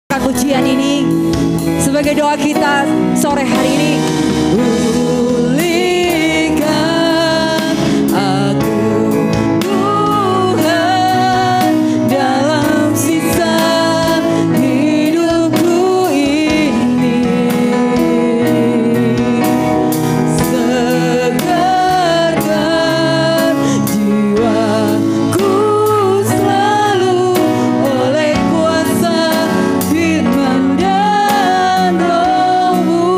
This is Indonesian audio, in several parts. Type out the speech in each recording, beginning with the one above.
Pujian ini sebagai doa kita sore hari ini. Pulihkan aku Tuhan dalam sisa hidupku ini. Segarkan jiwaku selalu oleh kuasa firman dan Roh-Mu.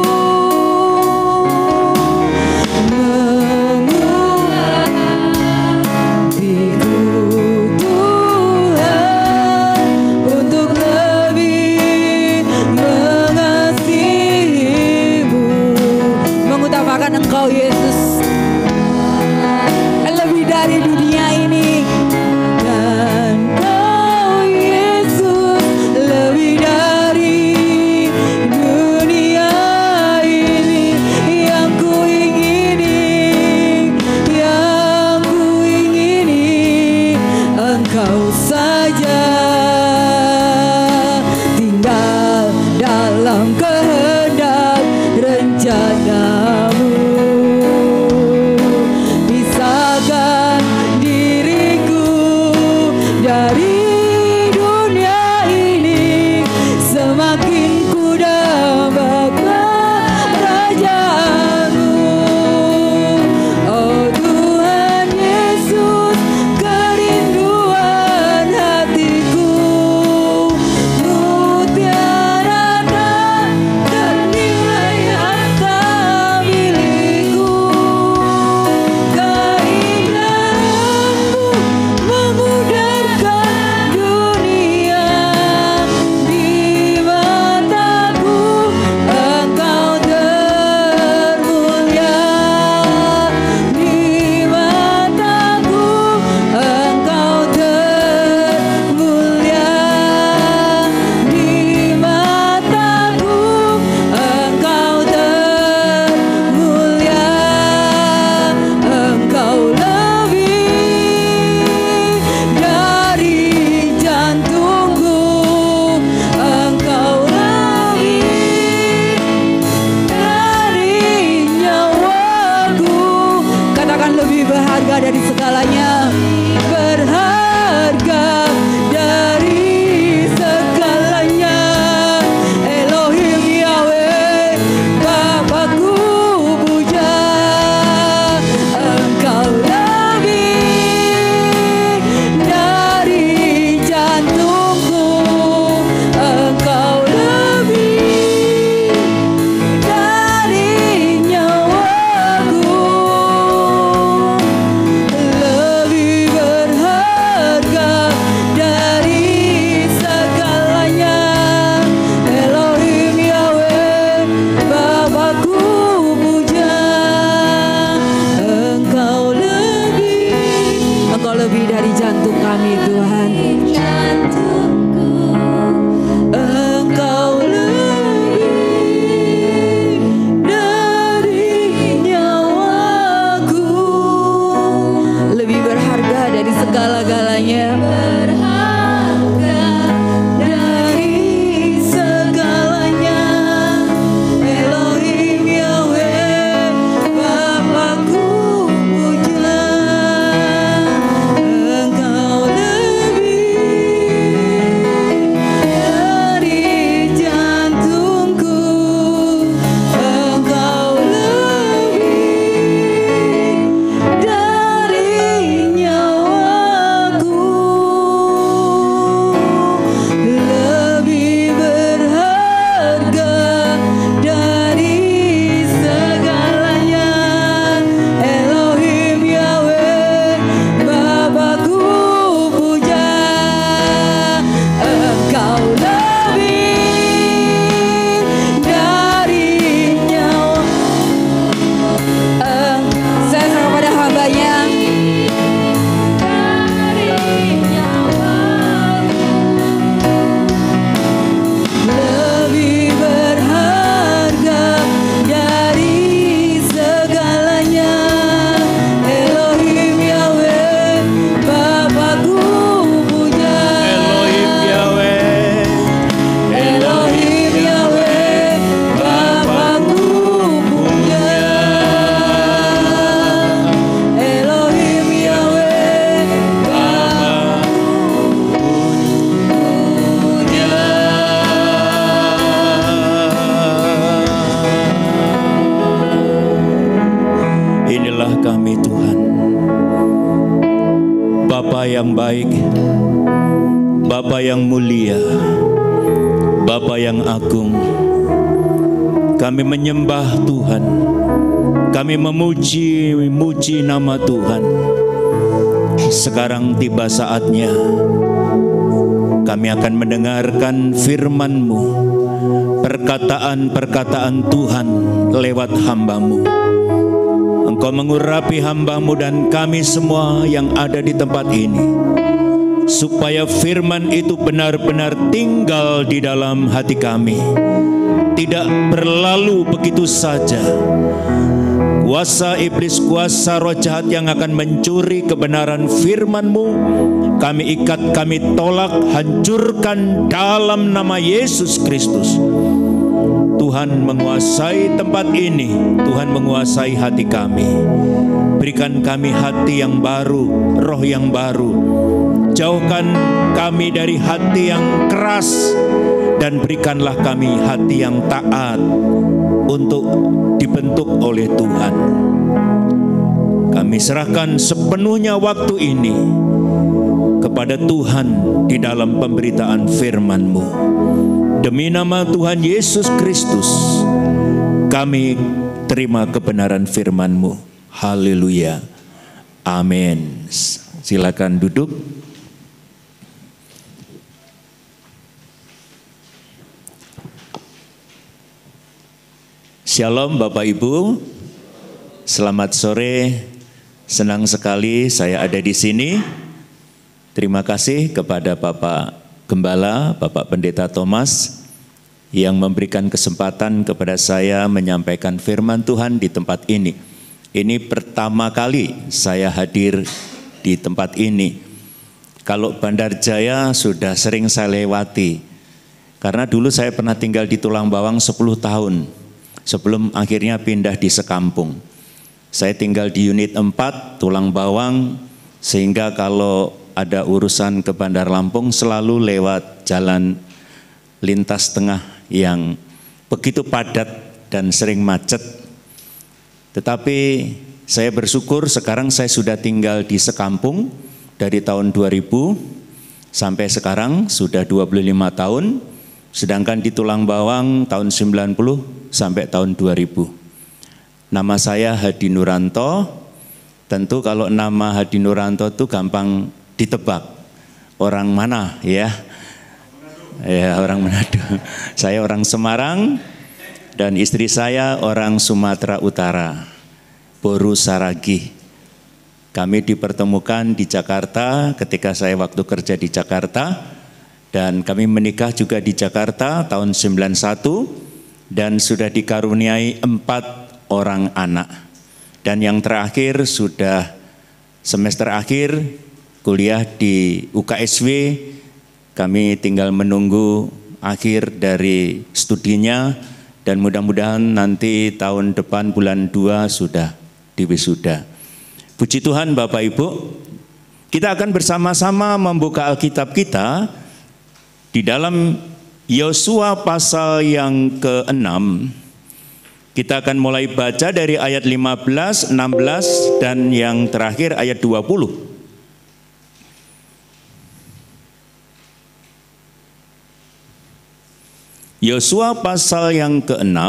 yang baik, Bapa yang mulia, Bapa yang agung, kami menyembah Tuhan, kami memuji nama Tuhan. Sekarang tiba saatnya kami akan mendengarkan firman-Mu, perkataan-perkataan Tuhan lewat hamba-Mu. Engkau mengurapi hamba-Mu dan kami semua yang ada di tempat ini, supaya firman itu benar-benar tinggal di dalam hati kami, tidak berlalu begitu saja. Kuasa iblis, kuasa roh jahat yang akan mencuri kebenaran firman-Mu, kami ikat, kami tolak, hancurkan dalam nama Yesus Kristus. Tuhan menguasai tempat ini, Tuhan menguasai hati kami. Berikan kami hati yang baru, roh yang baru. Jauhkan kami dari hati yang keras, dan berikanlah kami hati yang taat untuk dibentuk oleh Tuhan. Kami serahkan sepenuhnya waktu ini kepada Tuhan di dalam pemberitaan firman-Mu. Demi nama Tuhan Yesus Kristus, kami terima kebenaran firman-Mu. Haleluya. Amin. Silakan duduk. Shalom Bapak Ibu, selamat sore. Senang sekali saya ada di sini. Terima kasih kepada Bapak Gembala, Bapak Pendeta Thomas yang memberikan kesempatan kepada saya menyampaikan firman Tuhan di tempat ini. Ini pertama kali saya hadir di tempat ini. Kalau Bandar Jaya sudah sering saya lewati, karena dulu saya pernah tinggal di Tulang Bawang 10 tahun. Sebelum akhirnya pindah di sekampung. Saya tinggal di unit 4 Tulang Bawang, sehingga kalau ada urusan ke Bandar Lampung selalu lewat jalan lintas tengah yang begitu padat dan sering macet. Tetapi saya bersyukur sekarang saya sudah tinggal di sekampung dari tahun 2000 sampai sekarang sudah 25 tahun. Sedangkan di Tulang Bawang tahun 90 sampai tahun 2000. Nama saya Hadi Nuranto. Tentu kalau nama Hadi Nuranto itu gampang ditebak. Orang mana ya? Ya, orang Manado. Saya orang Semarang dan istri saya orang Sumatera Utara, Boru Saragi. Kami dipertemukan di Jakarta ketika saya waktu kerja di Jakarta. Dan kami menikah juga di Jakarta tahun 91 dan sudah dikaruniai 4 orang anak. Dan yang terakhir sudah semester akhir kuliah di UKSW. Kami tinggal menunggu akhir dari studinya dan mudah-mudahan nanti tahun depan bulan 2 sudah diwisuda. Puji Tuhan Bapak Ibu, kita akan bersama-sama membuka Alkitab kita di dalam Yosua pasal yang ke-6. Kita akan mulai baca dari ayat 15, 16 dan yang terakhir ayat 20. Yosua pasal yang ke-6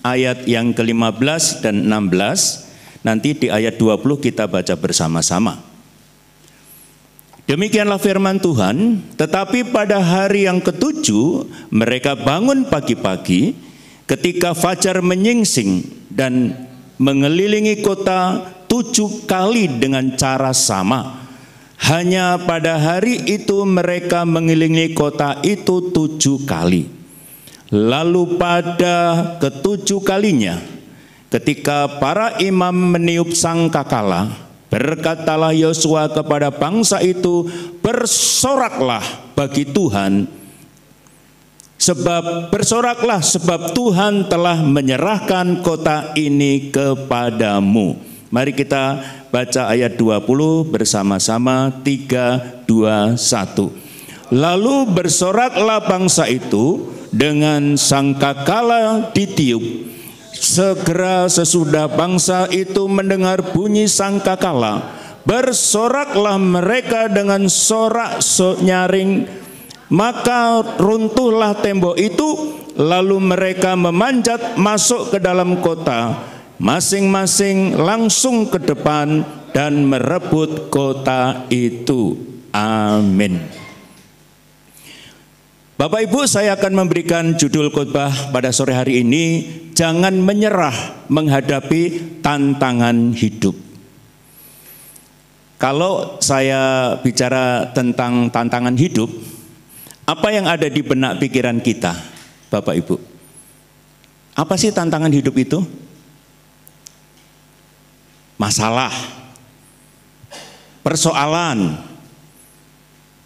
ayat yang ke-15 dan 16. Nanti di ayat 20 kita baca bersama-sama. Demikianlah firman Tuhan, tetapi pada hari yang ke-7 mereka bangun pagi-pagi ketika fajar menyingsing dan mengelilingi kota 7 kali dengan cara sama. Hanya pada hari itu mereka mengelilingi kota itu 7 kali. Lalu pada ke-7 kalinya, ketika para imam meniup sangkakala, berkatalah Yosua kepada bangsa itu, bersoraklah bagi Tuhan, bersoraklah sebab Tuhan telah menyerahkan kota ini kepadamu. Mari kita baca ayat 20 bersama-sama, 3, 2, 1. Lalu bersoraklah bangsa itu dengan sangkakala ditiup. Segera sesudah bangsa itu mendengar bunyi sangkakala, Bersoraklah mereka dengan sorak nyaring, maka runtuhlah tembok itu, lalu mereka memanjat masuk ke dalam kota, masing-masing langsung ke depan dan merebut kota itu. Amin. Bapak Ibu, saya akan memberikan judul khotbah pada sore hari ini, jangan menyerah menghadapi tantangan hidup. Kalau saya bicara tentang tantangan hidup, apa yang ada di benak pikiran kita, Bapak Ibu? Apa sih tantangan hidup itu? Masalah, persoalan,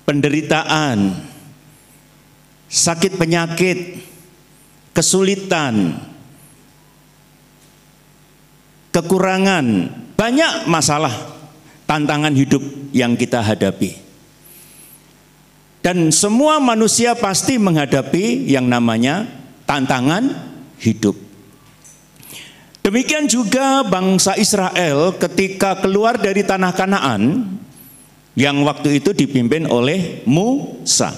penderitaan, sakit penyakit, kesulitan, kekurangan, banyak masalah, tantangan hidup yang kita hadapi. Dan semua manusia pasti menghadapi yang namanya tantangan hidup. Demikian juga bangsa Israel ketika keluar dari tanah Kanaan yang waktu itu dipimpin oleh Musa.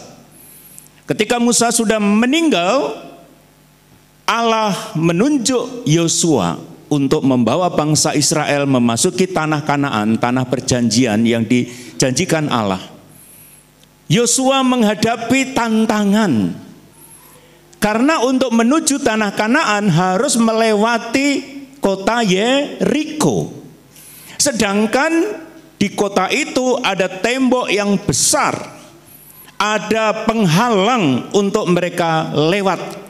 Ketika Musa sudah meninggal, Allah menunjuk Yosua untuk membawa bangsa Israel memasuki tanah Kanaan, tanah perjanjian yang dijanjikan Allah. Yosua menghadapi tantangan, karena untuk menuju tanah Kanaan harus melewati kota Yeriko. Sedangkan di kota itu ada tembok yang besar, ada penghalang untuk mereka lewat.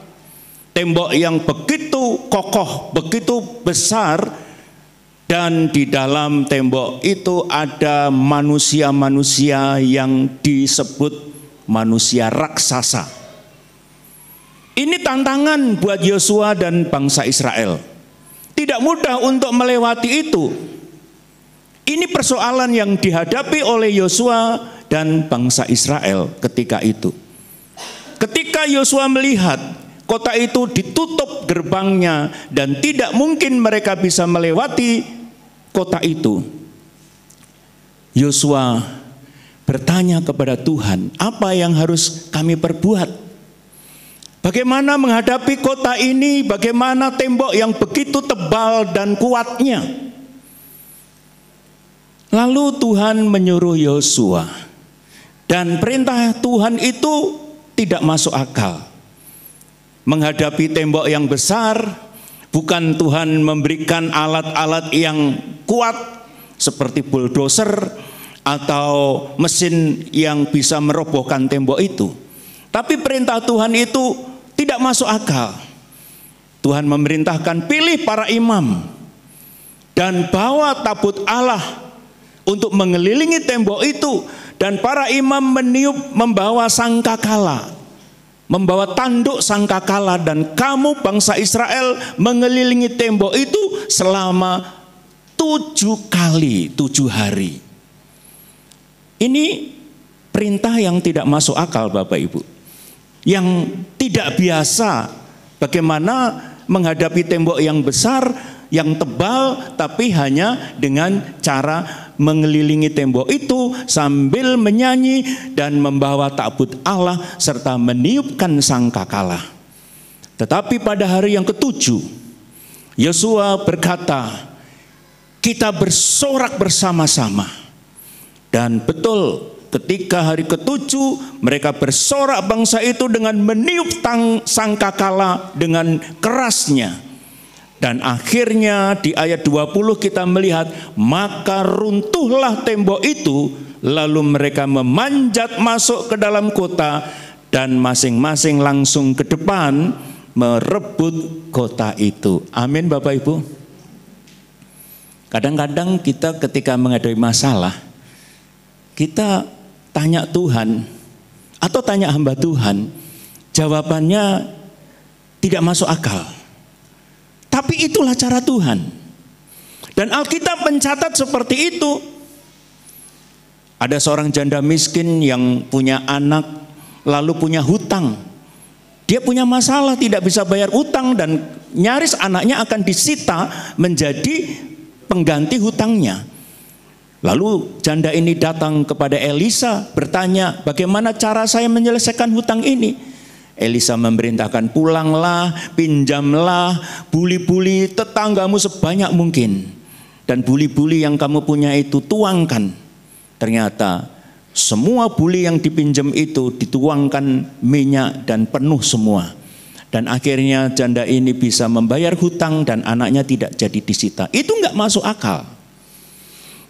Tembok yang begitu kokoh, begitu besar, dan di dalam tembok itu ada manusia-manusia yang disebut manusia raksasa. Ini tantangan buat Yosua dan bangsa Israel. Tidak mudah untuk melewati itu. Ini persoalan yang dihadapi oleh Yosua dan bangsa Israel ketika itu. Ketika Yosua melihat kota itu ditutup gerbangnya dan tidak mungkin mereka bisa melewati kota itu, Yosua bertanya kepada Tuhan, apa yang harus kami perbuat? Bagaimana menghadapi kota ini? Bagaimana tembok yang begitu tebal dan kuatnya? Lalu Tuhan menyuruh Yosua, dan perintah Tuhan itu tidak masuk akal. Menghadapi tembok yang besar, bukan Tuhan memberikan alat-alat yang kuat seperti bulldozer atau mesin yang bisa merobohkan tembok itu. Tapi perintah Tuhan itu tidak masuk akal. Tuhan memerintahkan pilih para imam dan bawa tabut Allah untuk mengelilingi tembok itu, dan para imam membawa sangkakala, membawa tanduk sangkakala, dan kamu bangsa Israel mengelilingi tembok itu selama 7 kali 7 hari. Ini perintah yang tidak masuk akal, Bapak Ibu, yang tidak biasa. Bagaimana menghadapi tembok yang besar, yang tebal, tapi hanya dengan cara mengelilingi tembok itu sambil menyanyi dan membawa tabut Allah serta meniupkan sangkakala. Tetapi pada hari yang ke-7, Yosua berkata, kita bersorak bersama-sama. Dan betul, ketika hari ke-7 mereka bersorak bangsa itu dengan meniup sangkakala dengan kerasnya. Dan akhirnya di ayat 20 kita melihat, maka runtuhlah tembok itu, lalu mereka memanjat masuk ke dalam kota dan masing-masing langsung ke depan merebut kota itu. Amin, Bapak Ibu. Kadang-kadang kita ketika menghadapi masalah, kita tanya Tuhan atau tanya hamba Tuhan, jawabannya tidak masuk akal. Tapi itulah cara Tuhan. Dan Alkitab mencatat seperti itu. Ada seorang janda miskin yang punya anak, lalu punya hutang. Dia punya masalah, tidak bisa bayar utang, dan nyaris anaknya akan disita menjadi pengganti hutangnya. Lalu janda ini datang kepada Elisa bertanya, bagaimana cara saya menyelesaikan hutang ini? Elisa memerintahkan, pulanglah, pinjamlah buli-buli tetanggamu sebanyak mungkin. Dan buli-buli yang kamu punya itu tuangkan. Ternyata semua buli yang dipinjam itu dituangkan minyak dan penuh semua. Dan akhirnya janda ini bisa membayar hutang dan anaknya tidak jadi disita. Itu enggak masuk akal.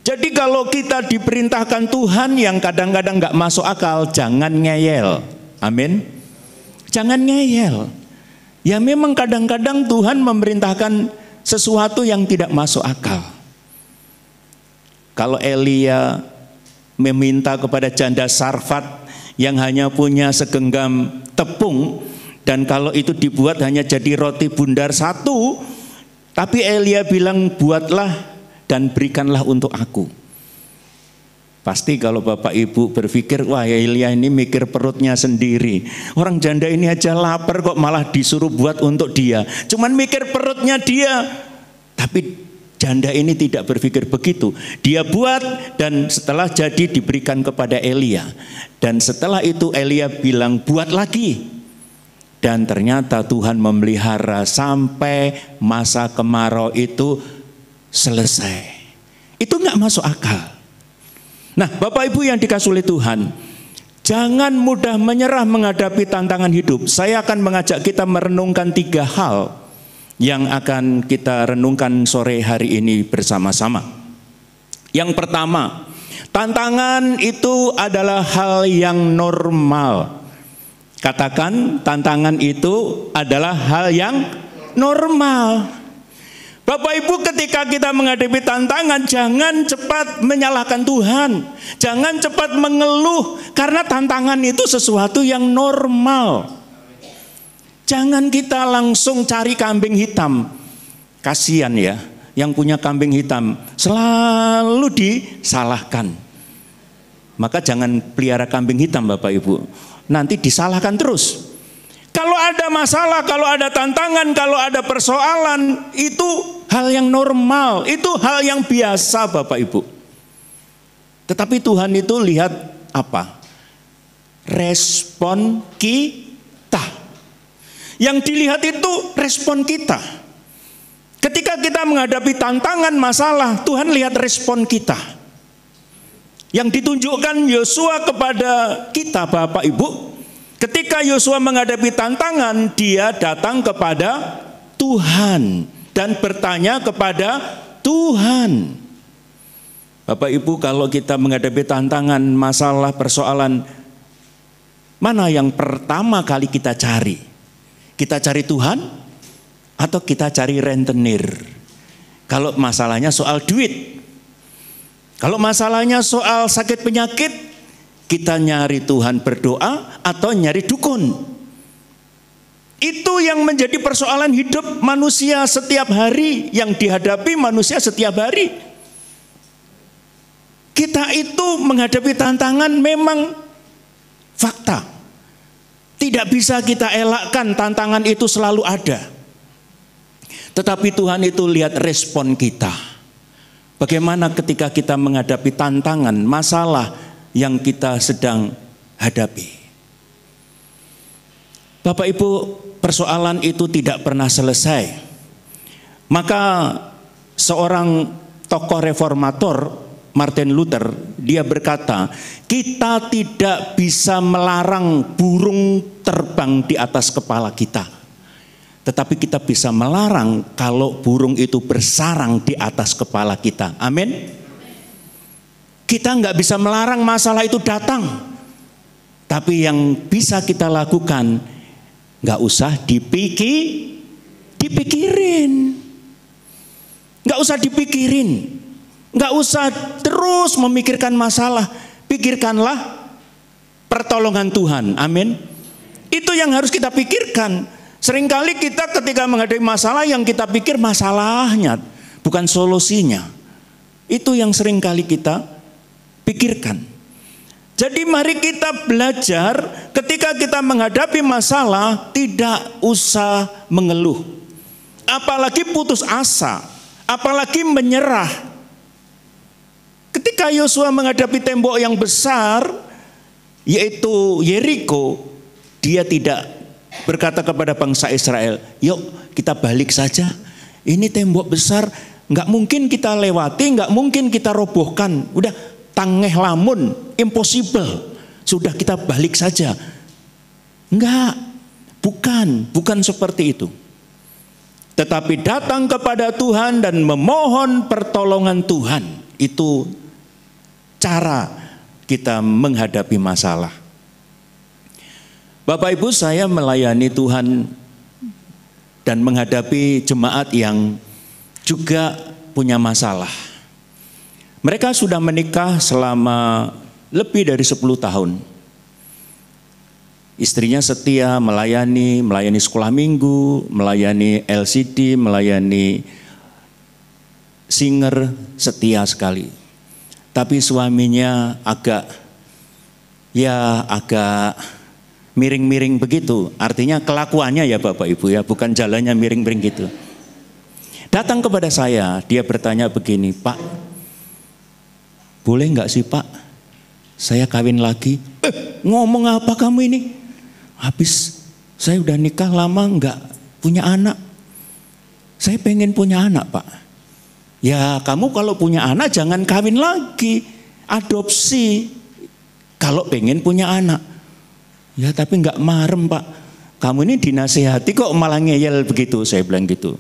Jadi kalau kita diperintahkan Tuhan yang kadang-kadang enggak masuk akal, jangan ngeyel. Amin. Jangan ngeyel. Ya memang kadang-kadang Tuhan memerintahkan sesuatu yang tidak masuk akal. Kalau Elia meminta kepada janda Sarfat yang hanya punya segenggam tepung, dan kalau itu dibuat hanya jadi roti bundar satu, tapi Elia bilang buatlah dan berikanlah untuk aku. Pasti kalau Bapak Ibu berpikir, wah Elia ini mikir perutnya sendiri. Orang janda ini aja lapar kok malah disuruh buat untuk dia. Cuman mikir perutnya dia. Tapi janda ini tidak berpikir begitu. Dia buat dan setelah jadi diberikan kepada Elia. Dan setelah itu Elia bilang buat lagi. Dan ternyata Tuhan memelihara sampai masa kemarau itu selesai. Itu enggak masuk akal. Nah, Bapak Ibu yang dikasihi oleh Tuhan, jangan mudah menyerah menghadapi tantangan hidup. Saya akan mengajak kita merenungkan 3 hal yang akan kita renungkan sore hari ini bersama-sama. Yang pertama, tantangan itu adalah hal yang normal. Katakan, tantangan itu adalah hal yang normal. Bapak Ibu, ketika kita menghadapi tantangan, jangan cepat menyalahkan Tuhan. Jangan cepat mengeluh, karena tantangan itu sesuatu yang normal. Jangan kita langsung cari kambing hitam. Kasihan ya, yang punya kambing hitam selalu disalahkan. Maka jangan pelihara kambing hitam Bapak Ibu. Nanti disalahkan terus. Kalau ada masalah, kalau ada tantangan, kalau ada persoalan, itu hal yang normal, itu hal yang biasa Bapak Ibu. Tetapi Tuhan itu lihat apa? Respon kita. Yang dilihat itu respon kita. Ketika kita menghadapi tantangan, masalah, Tuhan lihat respon kita. Yang ditunjukkan Yosua kepada kita Bapak Ibu, ketika Yosua menghadapi tantangan, dia datang kepada Tuhan dan bertanya kepada Tuhan. Bapak Ibu, kalau kita menghadapi tantangan, masalah, persoalan, mana yang pertama kali kita cari? Kita cari Tuhan atau kita cari rentenir? Kalau masalahnya soal duit, kalau masalahnya soal sakit penyakit, kita nyari Tuhan berdoa atau nyari dukun? Itu yang menjadi persoalan hidup manusia setiap hari, yang dihadapi manusia setiap hari. Kita itu menghadapi tantangan memang fakta. Tidak bisa kita elakkan, tantangan itu selalu ada. Tetapi Tuhan itu lihat respon kita. Bagaimana ketika kita menghadapi tantangan, masalah yang kita sedang hadapi. Bapak Ibu, persoalan itu tidak pernah selesai. Maka seorang tokoh reformator, Martin Luther, dia berkata, kita tidak bisa melarang burung terbang di atas kepala kita. Tetapi kita bisa melarang kalau burung itu bersarang di atas kepala kita. Amin. Kita nggak bisa melarang masalah itu datang. Tapi yang bisa kita lakukan, nggak usah dipikirin. Nggak usah dipikirin. Nggak usah terus memikirkan masalah. Pikirkanlah pertolongan Tuhan. Amin. Itu yang harus kita pikirkan. Seringkali kita ketika menghadapi masalah, yang kita pikir masalahnya, bukan solusinya. Itu yang seringkali kita pikirkan. Jadi mari kita belajar ketika kita menghadapi masalah, tidak usah mengeluh. Apalagi putus asa, apalagi menyerah. Ketika Yosua menghadapi tembok yang besar, yaitu Yeriko, dia tidak berkata kepada bangsa Israel, yuk kita balik saja. Ini tembok besar, nggak mungkin kita lewati, nggak mungkin kita robohkan. Udah tangeh lamun, impossible. Sudah kita balik saja. Enggak, bukan seperti itu. Tetapi datang kepada Tuhan dan memohon pertolongan Tuhan. Itu cara kita menghadapi masalah. Bapak Ibu, saya melayani Tuhan dan menghadapi jemaat yang juga punya masalah. Mereka sudah menikah selama lebih dari 10 tahun. Istrinya setia melayani sekolah minggu, melayani LCD, melayani singer, setia sekali. Tapi suaminya agak miring-miring begitu. Artinya kelakuannya ya Bapak Ibu ya, bukan jalannya miring-miring gitu. Datang kepada saya, dia bertanya begini, Pak, boleh nggak sih Pak, saya kawin lagi? Ngomong apa kamu ini? Habis saya udah nikah lama nggak punya anak. Saya pengen punya anak Pak. Ya kamu kalau punya anak jangan kawin lagi, adopsi kalau pengen punya anak. Ya tapi nggak marem Pak, kamu ini dinasihati kok malah ngeyel begitu. Saya bilang gitu.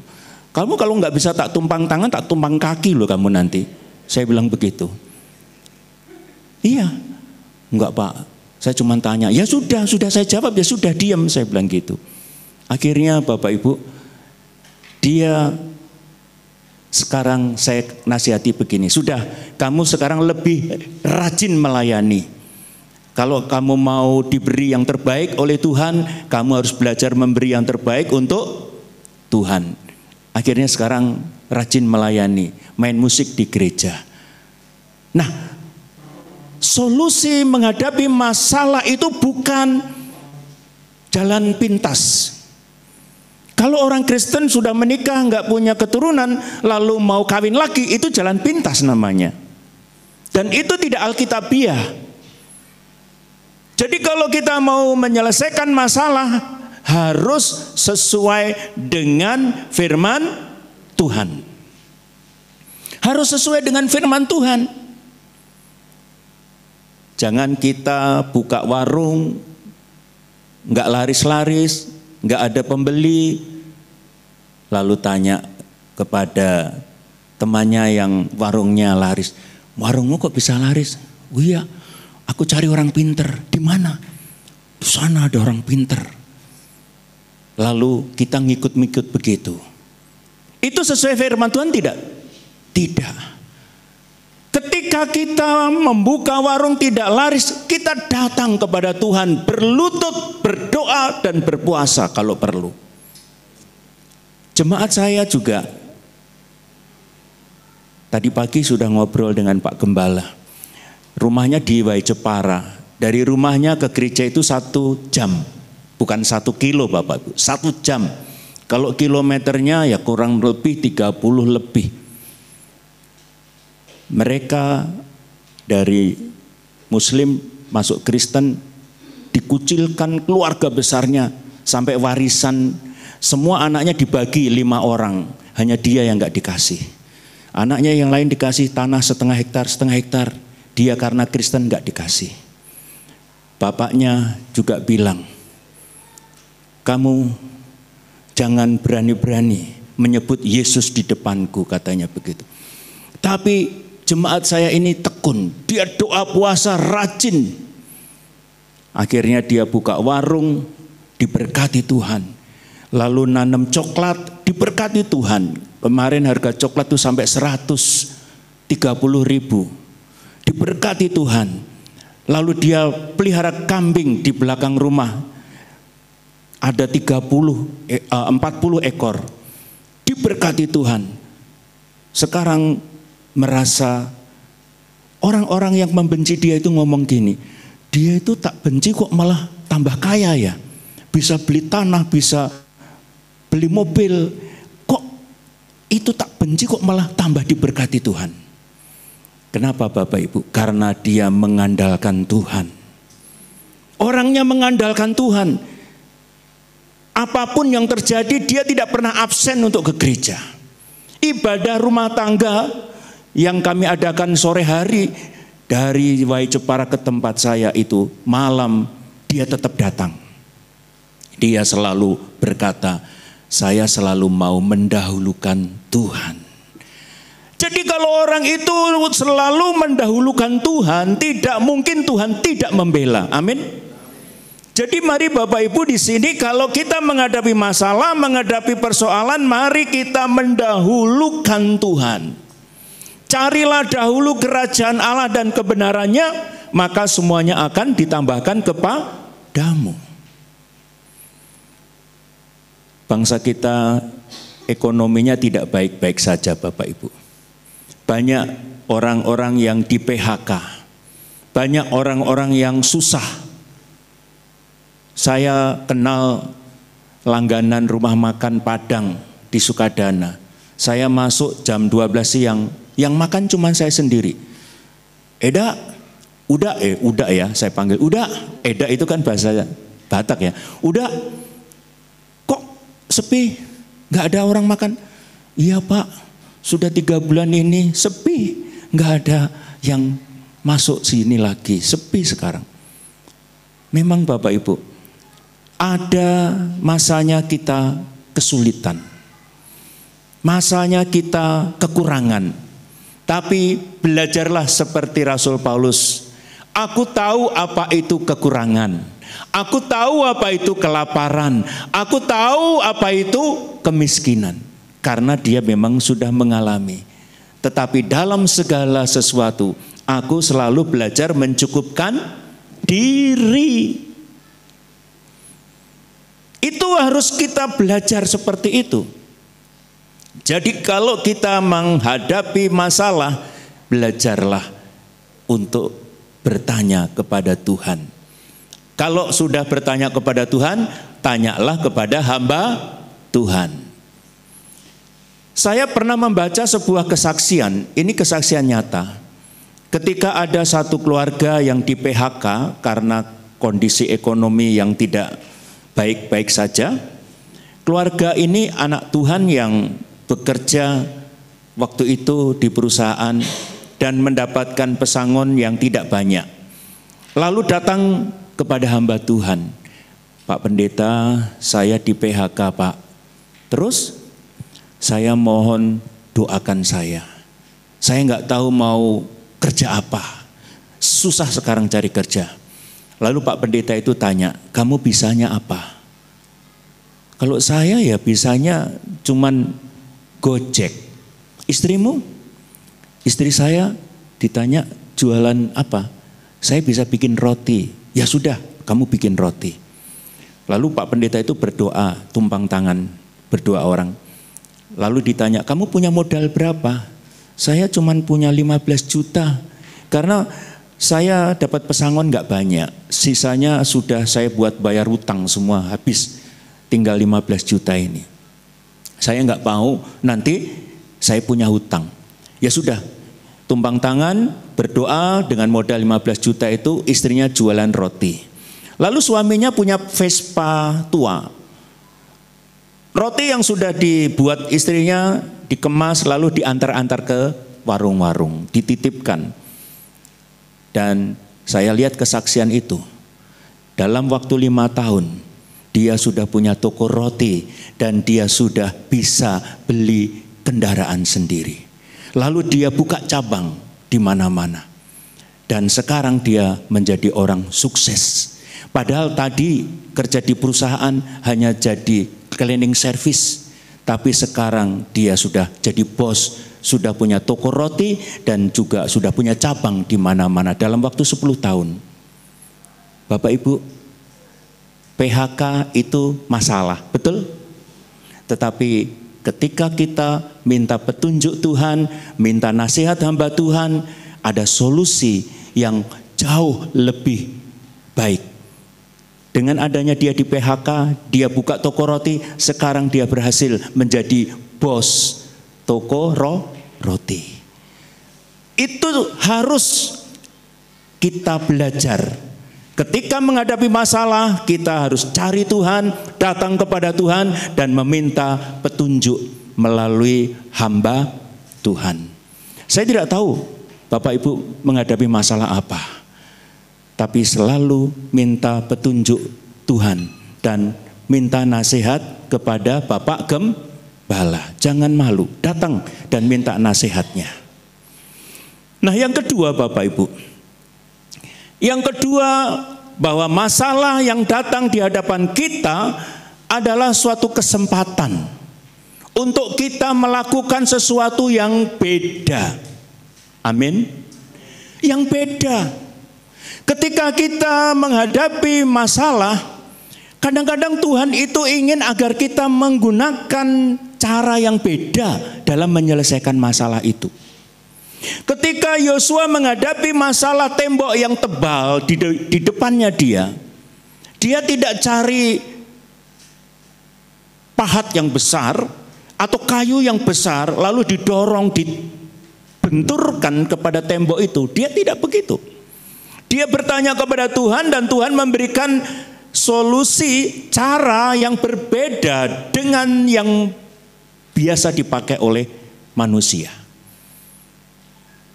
Kamu kalau nggak bisa tak tumpang tangan, tak tumpang kaki loh kamu nanti. Saya bilang begitu. Iya, nggak Pak, saya cuma tanya. Ya sudah saya jawab, ya sudah diam, saya bilang gitu. Akhirnya Bapak Ibu, dia sekarang saya nasihati begini, sudah kamu sekarang lebih rajin melayani. Kalau kamu mau diberi yang terbaik oleh Tuhan, kamu harus belajar memberi yang terbaik untuk Tuhan. Akhirnya sekarang rajin melayani, main musik di gereja. Nah, solusi menghadapi masalah itu bukan jalan pintas. Kalau orang Kristen sudah menikah, nggak punya keturunan, lalu mau kawin lagi, itu jalan pintas namanya. Dan itu tidak alkitabiah. Jadi kalau kita mau menyelesaikan masalah, harus sesuai dengan firman Tuhan. Harus sesuai dengan firman Tuhan. Jangan kita buka warung, nggak laris-laris, nggak ada pembeli, lalu tanya kepada temannya yang warungnya laris, warungmu kok bisa laris? Oh iya, aku cari orang pinter. Di mana? Di sana ada orang pinter. Lalu kita ngikut-ngikut begitu. Itu sesuai firman Tuhan tidak? Tidak. Ketika kita membuka warung tidak laris, kita datang kepada Tuhan, berlutut, berdoa, dan berpuasa kalau perlu. Jemaat saya juga, tadi pagi sudah ngobrol dengan Pak Gembala. Rumahnya di Wai Jepara. Dari rumahnya ke gereja itu 1 jam. Bukan 1 kilo Bapak Ibu, 1 jam. Kalau kilometernya ya kurang lebih 30 lebih. Mereka dari Muslim masuk Kristen, dikucilkan keluarga besarnya sampai warisan. Semua anaknya dibagi 5 orang, hanya dia yang nggak dikasih. Anaknya yang lain dikasih tanah setengah hektar. Dia karena Kristen nggak dikasih. Bapaknya juga bilang, kamu jangan berani-berani menyebut Yesus di depanku, katanya begitu. Tapi jemaat saya ini tekun, dia doa puasa rajin. Akhirnya dia buka warung, diberkati Tuhan. Lalu nanam coklat, diberkati Tuhan. Kemarin harga coklat itu sampai 130.000. Diberkati Tuhan. Lalu dia pelihara kambing di belakang rumah. Ada 40 ekor. Diberkati Tuhan. Sekarang merasa orang-orang yang membenci dia itu ngomong gini, dia itu tak benci kok malah tambah kaya ya, bisa beli tanah, bisa beli mobil, kok itu tak benci kok malah tambah diberkati Tuhan. Kenapa Bapak Ibu? Karena dia mengandalkan Tuhan. Orangnya mengandalkan Tuhan. Apapun yang terjadi, dia tidak pernah absen untuk ke gereja. Ibadah rumah tangga yang kami adakan sore hari dari Wai Jepara ke tempat saya itu, malam dia tetap datang. Dia selalu berkata, saya selalu mau mendahulukan Tuhan. Jadi kalau orang itu selalu mendahulukan Tuhan, tidak mungkin Tuhan tidak membela. Amin. Jadi mari Bapak Ibu di sini kalau kita menghadapi masalah, menghadapi persoalan, mari kita mendahulukan Tuhan. Carilah dahulu kerajaan Allah dan kebenarannya, maka semuanya akan ditambahkan kepadamu. Bangsa kita ekonominya tidak baik-baik saja Bapak Ibu. Banyak orang-orang yang di PHK. Banyak orang-orang yang susah. Saya kenal langganan rumah makan Padang di Sukadana. Saya masuk jam 12 siang, yang makan cuma saya sendiri. Uda ya, saya panggil. Uda, Eda itu kan bahasa Batak ya. Uda, kok sepi? Gak ada orang makan? Iya Pak, sudah 3 bulan ini sepi. Gak ada yang masuk sini lagi, sepi sekarang. Memang Bapak Ibu, ada masanya kita kesulitan, masanya kita kekurangan. Tapi belajarlah seperti Rasul Paulus. Aku tahu apa itu kekurangan. Aku tahu apa itu kelaparan. Aku tahu apa itu kemiskinan. Karena dia memang sudah mengalami. Tetapi dalam segala sesuatu, aku selalu belajar mencukupkan diri. Itu harus kita belajar seperti itu. Jadi kalau kita menghadapi masalah, belajarlah untuk bertanya kepada Tuhan. Kalau sudah bertanya kepada Tuhan, tanyalah kepada hamba Tuhan. Saya pernah membaca sebuah kesaksian, ini kesaksian nyata. Ketika ada satu keluarga yang di PHK karena kondisi ekonomi yang tidak baik-baik saja. Keluarga ini anak Tuhan yang bekerja waktu itu di perusahaan dan mendapatkan pesangon yang tidak banyak. Lalu datang kepada hamba Tuhan. Pak Pendeta, saya di PHK Pak. Terus saya mohon doakan saya. Saya nggak tahu mau kerja apa. Susah sekarang cari kerja. Lalu Pak Pendeta itu tanya, kamu bisanya apa? Kalau saya ya bisanya cuman Gojek. Istrimu? Istri saya ditanya jualan apa? Saya bisa bikin roti. Ya sudah, kamu bikin roti. Lalu Pak Pendeta itu berdoa, tumpang tangan, berdoa orang. Lalu ditanya, kamu punya modal berapa? Saya cuman punya 15 juta. Karena saya dapat pesangon gak banyak, sisanya sudah saya buat bayar hutang semua habis, tinggal 15 juta ini. Saya gak mau nanti saya punya hutang. Ya sudah, tumpang tangan, berdoa dengan modal 15 juta itu istrinya jualan roti. Lalu suaminya punya Vespa tua. Roti yang sudah dibuat istrinya dikemas lalu diantar-antar ke warung-warung, dititipkan. Dan saya lihat kesaksian itu. Dalam waktu 5 tahun, dia sudah punya toko roti dan dia sudah bisa beli kendaraan sendiri. Lalu dia buka cabang di mana-mana. Dan sekarang dia menjadi orang sukses. Padahal tadi kerja di perusahaan hanya jadi cleaning service. Tapi sekarang dia sudah jadi bos, sudah punya toko roti dan juga sudah punya cabang di mana-mana dalam waktu 10 tahun. Bapak Ibu, PHK itu masalah, betul? Tetapi ketika kita minta petunjuk Tuhan, minta nasihat hamba Tuhan, ada solusi yang jauh lebih baik. Dengan adanya dia di PHK, dia buka toko roti, sekarang dia berhasil menjadi bos toko roti. Itu harus kita belajar. Ketika menghadapi masalah, kita harus cari Tuhan, datang kepada Tuhan, dan meminta petunjuk melalui hamba Tuhan. Saya tidak tahu Bapak Ibu menghadapi masalah apa, tapi selalu minta petunjuk Tuhan dan minta nasihat kepada Bapak Gembala. Jangan malu, datang dan minta nasihatnya. Nah, yang kedua Bapak Ibu, yang kedua, bahwa masalah yang datang di hadapan kita adalah suatu kesempatan untuk kita melakukan sesuatu yang beda. Amin. Yang beda. Ketika kita menghadapi masalah, kadang-kadang Tuhan itu ingin agar kita menggunakan cara yang beda dalam menyelesaikan masalah itu. Ketika Yosua menghadapi masalah tembok yang tebal di depannya dia tidak cari pahat yang besar atau kayu yang besar lalu didorong, dibenturkan kepada tembok itu. Dia tidak begitu. Dia bertanya kepada Tuhan dan Tuhan memberikan solusi cara yang berbeda dengan yang biasa dipakai oleh manusia.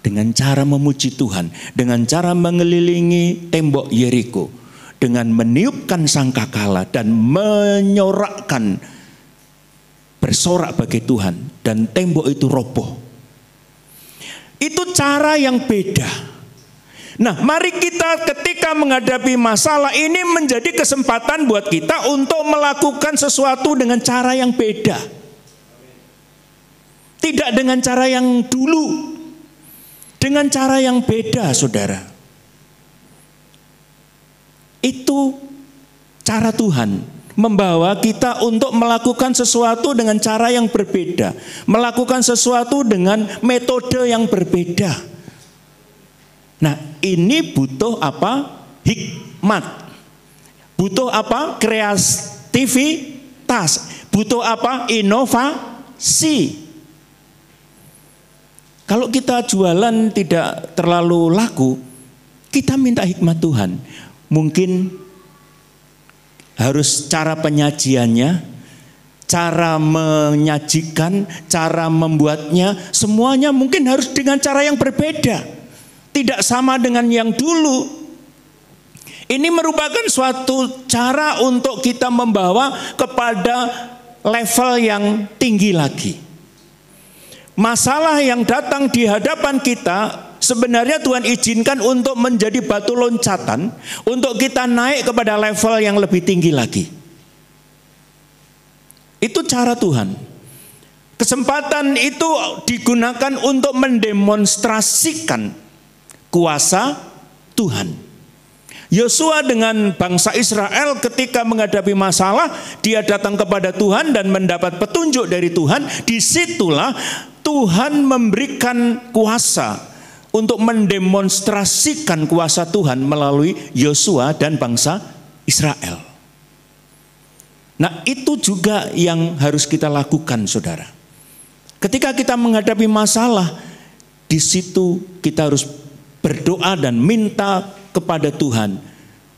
Dengan cara memuji Tuhan, dengan cara mengelilingi tembok Yeriko, dengan meniupkan sangkakala dan menyorakkan, bersorak bagi Tuhan, dan tembok itu roboh. Itu cara yang beda. Nah, mari kita ketika menghadapi masalah ini menjadi kesempatan buat kita untuk melakukan sesuatu dengan cara yang beda. Tidak dengan cara yang dulu. Dengan cara yang beda, saudara. Itu cara Tuhan membawa kita untuk melakukan sesuatu dengan cara yang berbeda, melakukan sesuatu dengan metode yang berbeda. Nah, ini butuh apa? Hikmat. Butuh apa? Kreativitas. Butuh apa? Inovasi. Kalau kita jualan tidak terlalu laku, kita minta hikmat Tuhan. Mungkin harus cara penyajiannya, cara menyajikan, cara membuatnya, semuanya mungkin harus dengan cara yang berbeda. Tidak sama dengan yang dulu. Ini merupakan suatu cara untuk kita membawa kepada level yang tinggi lagi. Masalah yang datang di hadapan kita sebenarnya Tuhan izinkan untuk menjadi batu loncatan untuk kita naik kepada level yang lebih tinggi lagi. Itu cara Tuhan. Kesempatan itu digunakan untuk mendemonstrasikan kuasa Tuhan. Yosua dengan bangsa Israel ketika menghadapi masalah, dia datang kepada Tuhan dan mendapat petunjuk dari Tuhan. Disitulah Tuhan memberikan kuasa untuk mendemonstrasikan kuasa Tuhan melalui Yosua dan bangsa Israel. Nah, itu juga yang harus kita lakukan, saudara. Ketika kita menghadapi masalah, di situ kita harus berdoa dan minta kepada Tuhan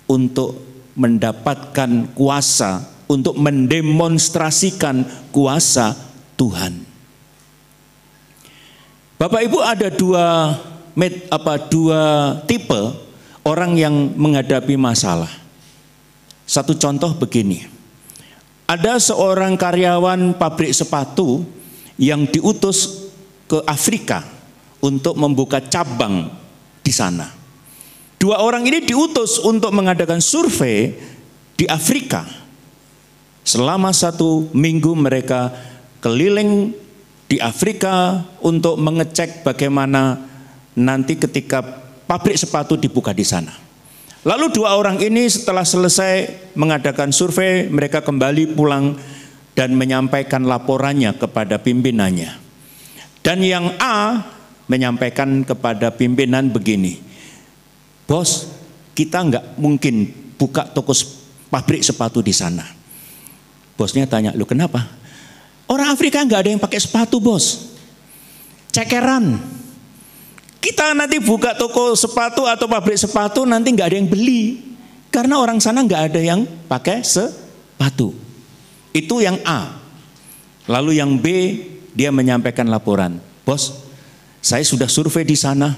untuk mendapatkan kuasa, untuk mendemonstrasikan kuasa Tuhan. Bapak Ibu, ada dua tipe orang yang menghadapi masalah. Satu contoh begini. Ada seorang karyawan pabrik sepatu yang diutus ke Afrika untuk membuka cabang di sana. Dua orang ini diutus untuk mengadakan survei di Afrika. Selama 1 minggu mereka keliling di Afrika untuk mengecek bagaimana nanti ketika pabrik sepatu dibuka di sana. Lalu dua orang ini setelah selesai mengadakan survei, mereka kembali pulang dan menyampaikan laporannya kepada pimpinannya. Dan yang A menyampaikan kepada pimpinan begini, bos, kita nggak mungkin buka toko pabrik sepatu di sana. Bosnya tanya, lu kenapa? Orang Afrika nggak ada yang pakai sepatu, bos. Cekeran. Kita nanti buka toko sepatu atau pabrik sepatu, nanti nggak ada yang beli. Karena orang sana nggak ada yang pakai sepatu. Itu yang A. Lalu yang B, dia menyampaikan laporan. Bos, saya sudah survei di sana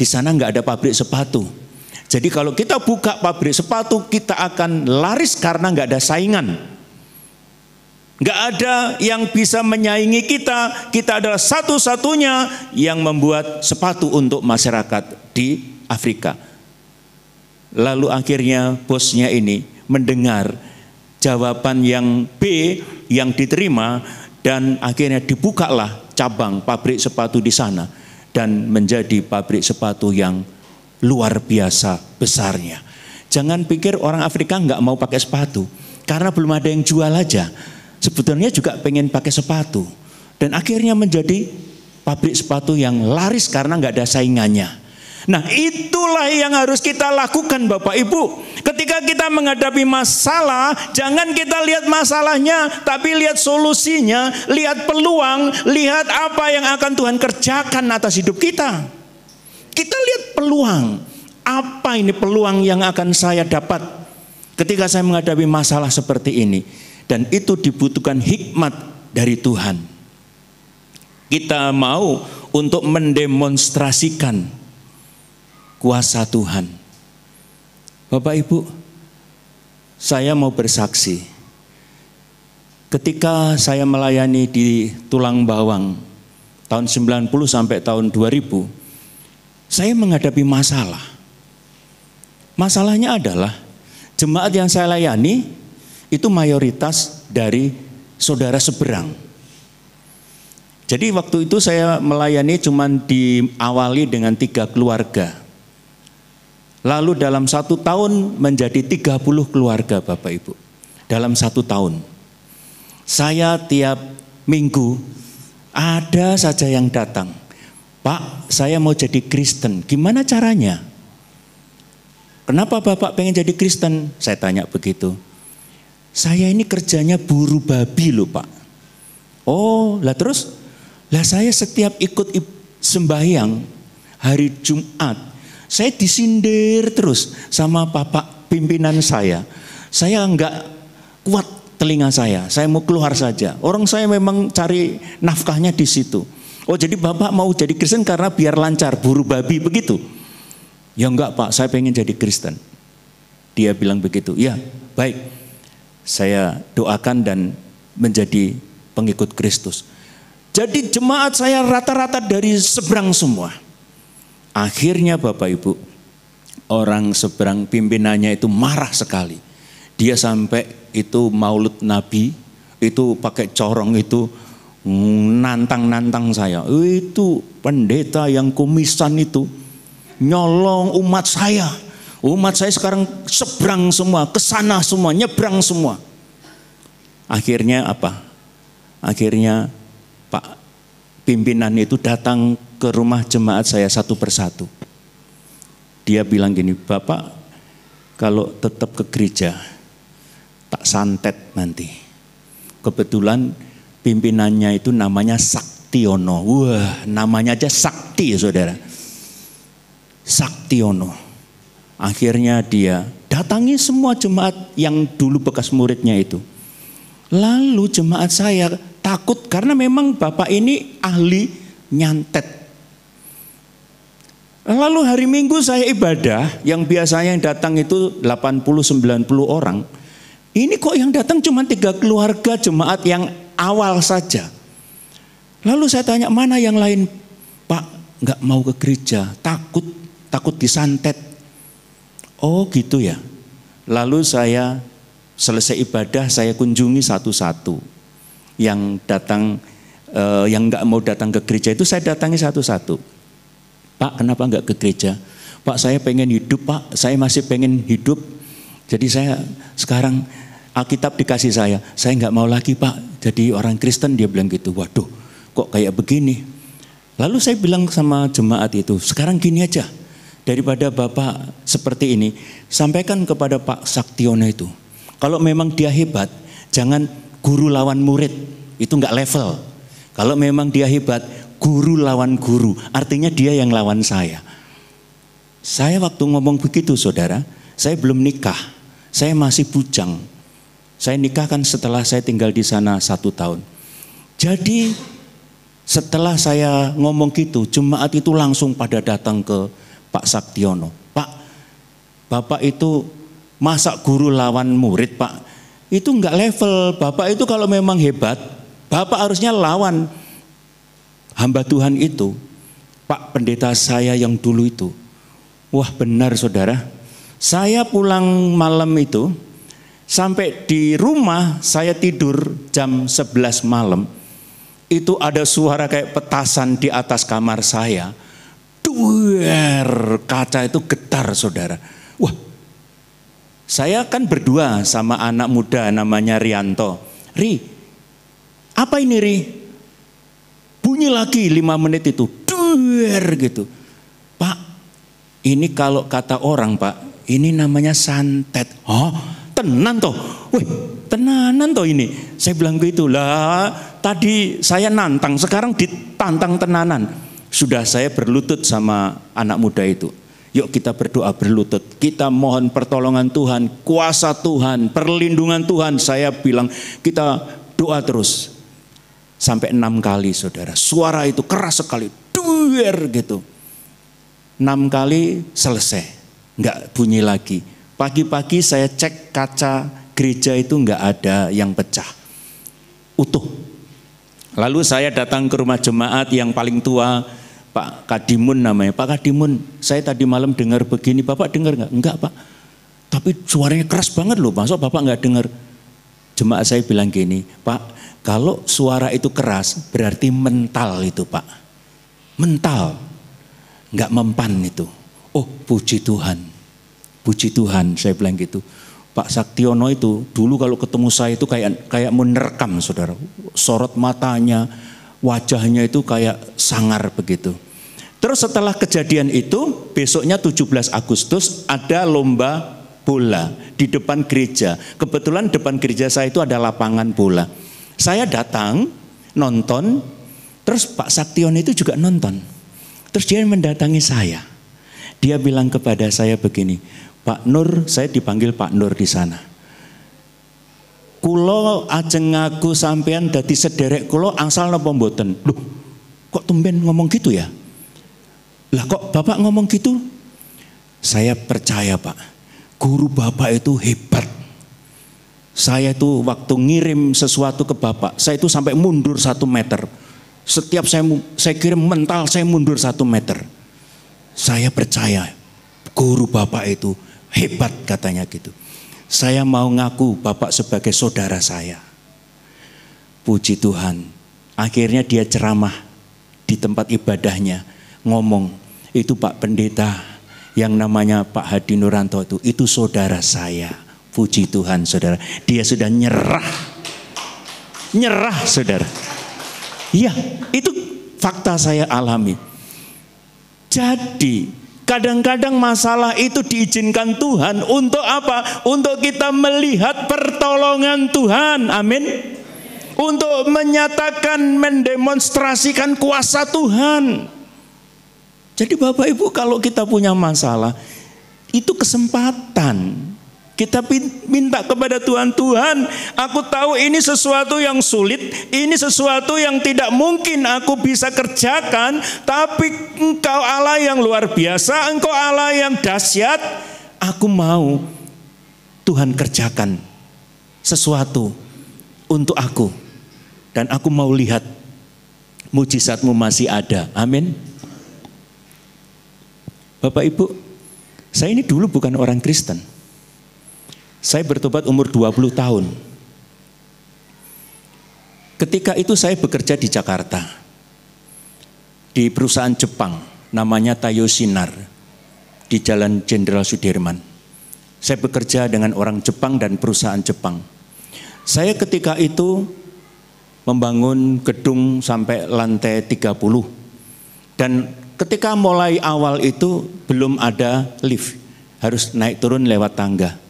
nggak ada pabrik sepatu. Jadi kalau kita buka pabrik sepatu, kita akan laris karena nggak ada saingan. Nggak ada yang bisa menyaingi kita. Kita adalah satu-satunya yang membuat sepatu untuk masyarakat di Afrika. Lalu akhirnya bosnya ini mendengar jawaban yang B yang diterima, dan akhirnya dibukalah cabang pabrik sepatu di sana, dan menjadi pabrik sepatu yang luar biasa besarnya. Jangan pikir orang Afrika nggak mau pakai sepatu karena belum ada yang jual aja. Sebetulnya juga pengen pakai sepatu, dan akhirnya menjadi pabrik sepatu yang laris karena nggak ada saingannya. Nah, itulah yang harus kita lakukan Bapak Ibu. Ketika kita menghadapi masalah, jangan kita lihat masalahnya, tapi lihat solusinya, lihat peluang, lihat apa yang akan Tuhan kerjakan atas hidup kita. Kita lihat peluang, apa ini peluang yang akan saya dapat ketika saya menghadapi masalah seperti ini. Dan itu dibutuhkan hikmat dari Tuhan. Kita mau untuk mendemonstrasikan kuasa Tuhan. Bapak Ibu, saya mau bersaksi. Ketika saya melayani di Tulang Bawang tahun 90 sampai tahun 2000, saya menghadapi masalah. Masalahnya adalah jemaat yang saya layani itu mayoritas dari saudara seberang. Jadi waktu itu saya melayani cuman diawali dengan 3 keluarga. Lalu dalam 1 tahun menjadi 30 keluarga Bapak Ibu. Dalam 1 tahun. Saya tiap minggu ada saja yang datang. Pak, saya mau jadi Kristen. Gimana caranya? Kenapa Bapak pengen jadi Kristen? Saya tanya begitu. Saya ini kerjanya buru babi loh Pak. Oh, lah terus? Lah saya setiap ikut sembahyang hari Jumat, saya disindir terus sama Bapak pimpinan saya. Saya enggak kuat telinga saya mau keluar saja. Orang saya memang cari nafkahnya di situ. Oh, jadi Bapak mau jadi Kristen karena biar lancar, buru babi begitu? Ya enggak Pak, saya pengen jadi Kristen. Dia bilang begitu. Ya, baik. Saya doakan dan menjadi pengikut Kristus. Jadi jemaat saya rata-rata dari seberang semua. Akhirnya Bapak Ibu, orang seberang pimpinannya itu marah sekali. Dia sampai itu maulid Nabi, itu pakai corong itu nantang-nantang saya. Itu pendeta yang kumisan itu nyolong umat saya. Umat saya sekarang seberang semua, kesana semua, nyebrang semua. Akhirnya apa? Akhirnya Pak pimpinan itu datang ke rumah jemaat saya satu persatu. Dia bilang gini, Bapak kalau tetap ke gereja, tak santet nanti. Kebetulan pimpinannya itu namanya Saktiono. Wah, namanya aja Sakti ya saudara. Saktiono. Akhirnya dia datangi semua jemaat yang dulu bekas muridnya itu. Lalu jemaat saya takut karena memang Bapak ini ahli nyantet. Lalu hari Minggu saya ibadah, yang biasanya yang datang itu 80-90 orang. Ini kok yang datang cuma 3 keluarga jemaat yang awal saja. Lalu saya tanya, mana yang lain? Pak, nggak mau ke gereja, takut disantet. Oh gitu ya. Lalu saya selesai ibadah, saya kunjungi satu-satu. Yang datang, yang nggak mau datang ke gereja itu saya datangi satu-satu. Pak, kenapa nggak ke gereja? Pak, saya pengen hidup Pak, saya masih pengen hidup. Jadi saya sekarang Alkitab dikasih saya nggak mau lagi Pak jadi orang Kristen. Dia bilang gitu. Waduh, kok kayak begini? Lalu saya bilang sama jemaat itu, sekarang gini aja. Daripada Bapak seperti ini, sampaikan kepada Pak Saktiono itu. Kalau memang dia hebat, jangan guru lawan murid, itu enggak level. Kalau memang dia hebat, Guru lawan guru, artinya dia yang lawan saya. Saya waktu ngomong begitu saudara, saya belum nikah, saya masih bujang. Saya nikah kan setelah saya tinggal di sana 1 tahun. Jadi setelah saya ngomong gitu, jemaat itu langsung pada datang ke Pak Saktiono. Pak, Bapak itu masa guru lawan murid Pak? Itu enggak level, Bapak itu kalau memang hebat, Bapak harusnya lawan hamba Tuhan itu, Pak pendeta saya yang dulu itu. Wah benar saudara, saya pulang malam itu, sampai di rumah saya tidur jam 11 malam, itu ada suara kayak petasan di atas kamar saya. Duer, kaca itu getar saudara. Wah, saya kan berdua sama anak muda namanya Rianto. Ri, apa ini Ri? Bunyi lagi 5 menit itu, duer gitu. Pak, ini kalau kata orang Pak, ini namanya santet. Oh, tenan toh? Wih, tenanan toh ini. Saya bilang gitu lah. Tadi saya nantang, sekarang ditantang tenanan. Sudah saya berlutut sama anak muda itu. Yuk kita berdoa berlutut. Kita mohon pertolongan Tuhan, kuasa Tuhan, perlindungan Tuhan. Saya bilang kita doa terus. Sampai 6 kali saudara, suara itu keras sekali, duer gitu. 6 kali selesai, nggak bunyi lagi. Pagi-pagi saya cek kaca gereja itu nggak ada yang pecah, utuh. Lalu saya datang ke rumah jemaat yang paling tua, Pak Kadimun namanya. Pak Kadimun, saya tadi malam dengar begini, Bapak dengar nggak? Enggak Pak, tapi suaranya keras banget loh, masuk Bapak nggak dengar? Jemaat saya bilang gini, Pak, kalau suara itu keras berarti mental itu Pak. Mental. Enggak mempan itu. Oh puji Tuhan. Puji Tuhan saya bilang gitu. Pak Saktiono itu dulu kalau ketemu saya itu kayak menerkam saudara. Sorot matanya, wajahnya itu kayak sangar begitu. Terus setelah kejadian itu besoknya 17 Agustus ada lomba bola di depan gereja. Kebetulan depan gereja saya itu ada lapangan bola. Saya datang, nonton, terus Pak Saktiono itu juga nonton. Terus dia mendatangi saya. Dia bilang kepada saya begini, Pak Nur, saya dipanggil Pak Nur di sana. Kulo ajeng ngaku sampean dadi sederek kulo angsal napa mboten? Loh, kok tumben ngomong gitu ya? Lah kok Bapak ngomong gitu? Saya percaya Pak, guru Bapak itu hebat. Saya itu waktu ngirim sesuatu ke Bapak, saya itu sampai mundur 1 meter. Setiap saya kirim mental, saya mundur 1 meter. Saya percaya guru Bapak itu hebat katanya gitu. Saya mau ngaku Bapak sebagai saudara saya. Puji Tuhan. Akhirnya dia ceramah di tempat ibadahnya. Ngomong, itu Pak Pendeta yang namanya Pak Hadi Nuranto itu saudara saya. Puji Tuhan saudara, dia sudah nyerah saudara. Iya, itu fakta saya alami. Jadi kadang-kadang masalah itu diizinkan Tuhan untuk apa? Untuk kita melihat pertolongan Tuhan, amin. Untuk menyatakan, mendemonstrasikan kuasa Tuhan. Jadi Bapak Ibu kalau kita punya masalah, itu kesempatan. Kita minta kepada Tuhan, Tuhan, aku tahu ini sesuatu yang sulit, ini sesuatu yang tidak mungkin aku bisa kerjakan, tapi Engkau Allah yang luar biasa, Engkau Allah yang dahsyat, aku mau Tuhan kerjakan sesuatu untuk aku, dan aku mau lihat mujizat-Mu masih ada, amin. Bapak Ibu, saya ini dulu bukan orang Kristen. Saya bertobat umur 20 tahun. Ketika itu saya bekerja di Jakarta. Di perusahaan Jepang, namanya Tayo Sinar. Di Jalan Jenderal Sudirman. Saya bekerja dengan orang Jepang dan perusahaan Jepang. Saya ketika itu membangun gedung sampai lantai 30. Dan ketika mulai awal itu belum ada lift. Harus naik turun lewat tangga.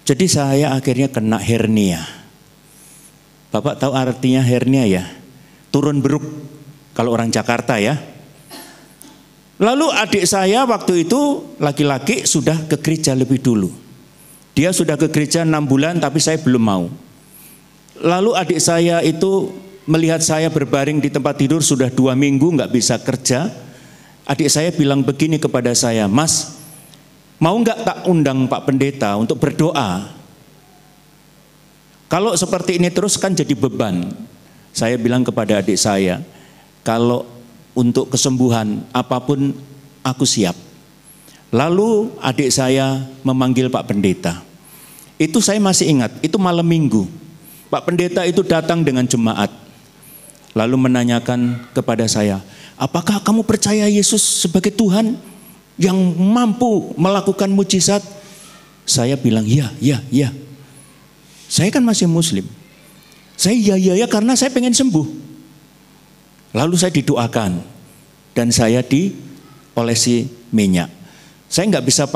Jadi saya akhirnya kena hernia. Bapak tahu artinya hernia ya? Turun beruk. kalau orang Jakarta ya. Lalu adik saya waktu itu laki-laki sudah ke gereja lebih dulu. Dia sudah ke gereja 6 bulan tapi saya belum mau. Lalu adik saya itu melihat saya berbaring di tempat tidur sudah 2 minggu nggak bisa kerja. Adik saya bilang begini kepada saya, "Mas, mau nggak tak undang Pak Pendeta untuk berdoa? Kalau seperti ini terus kan jadi beban." Saya bilang kepada adik saya, "Kalau untuk kesembuhan apapun aku siap." Lalu adik saya memanggil Pak Pendeta. Itu saya masih ingat, itu malam minggu. Pak Pendeta itu datang dengan jemaat. Lalu menanyakan kepada saya, "Apakah kamu percaya Yesus sebagai Tuhan yang mampu melakukan mujizat?" Saya bilang, "Ya. Saya kan masih Muslim. Saya ya karena saya pengen sembuh." Lalu saya didoakan dan saya diolesi minyak. Saya nggak bisa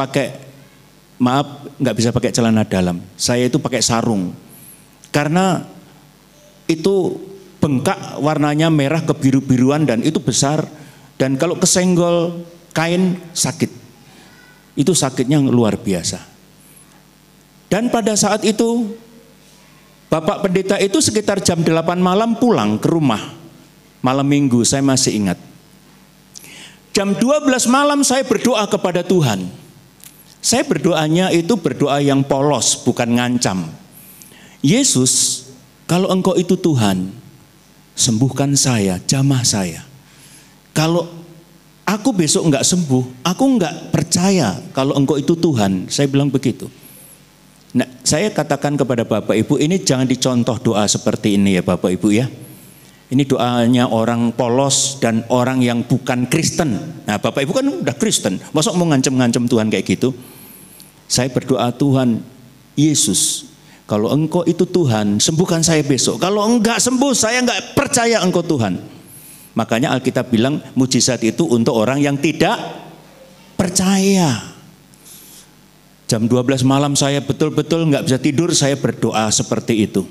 pakai celana dalam. Saya itu pakai sarung karena itu bengkak warnanya merah kebiru-biruan dan itu besar, dan kalau kesenggol kain sakit. Itu sakitnya luar biasa. Dan pada saat itu Bapak Pendeta itu sekitar jam 8 malam pulang ke rumah. Malam minggu saya masih ingat. Jam 12 malam saya berdoa kepada Tuhan. Saya berdoanya itu berdoa yang polos, bukan ngancam. "Yesus, kalau Engkau itu Tuhan, sembuhkan saya, jamah saya. Kalau aku besok enggak sembuh, aku enggak percaya kalau Engkau itu Tuhan." Saya bilang begitu. Nah, saya katakan kepada Bapak Ibu, ini jangan dicontoh doa seperti ini ya Bapak Ibu ya. Ini doanya orang polos dan orang yang bukan Kristen. Nah, Bapak Ibu kan udah Kristen, masa mau ngancem-ngancem Tuhan kayak gitu? Saya berdoa, "Tuhan Yesus, kalau Engkau itu Tuhan, sembuhkan saya besok. Kalau enggak sembuh, saya enggak percaya Engkau Tuhan." Makanya Alkitab bilang mujizat itu untuk orang yang tidak percaya. Jam 12 malam saya betul-betul enggak bisa tidur, saya berdoa seperti itu.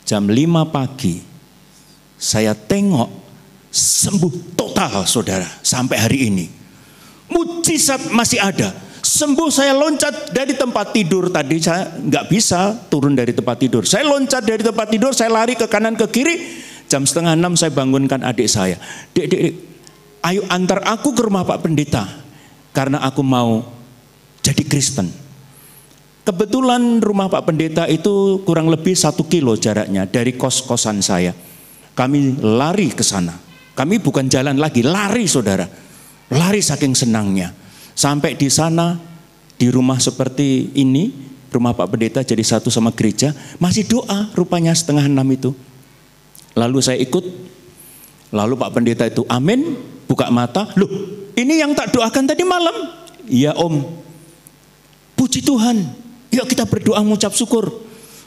Jam 5 pagi, saya tengok sembuh total saudara sampai hari ini. Mujizat masih ada. Sembuh, saya loncat dari tempat tidur. Tadi saya nggak bisa turun dari tempat tidur. Saya loncat dari tempat tidur, saya lari ke kanan ke kiri. Jam 5:30 saya bangunkan adik saya. Dek, ayo antar aku ke rumah Pak Pendeta. Karena aku mau jadi Kristen. Kebetulan rumah Pak Pendeta itu kurang lebih 1 kilo jaraknya dari kos-kosan saya. Kami lari ke sana. Kami bukan jalan lagi, lari saudara. Lari saking senangnya. Sampai di sana, di rumah seperti ini, rumah Pak Pendeta jadi satu sama gereja, masih doa rupanya 5:30 itu. Lalu saya ikut, lalu Pak Pendeta itu amin, buka mata, "Loh, ini yang tak doakan tadi malam." "Iya Om." "Puji Tuhan, yuk kita berdoa mengucap syukur."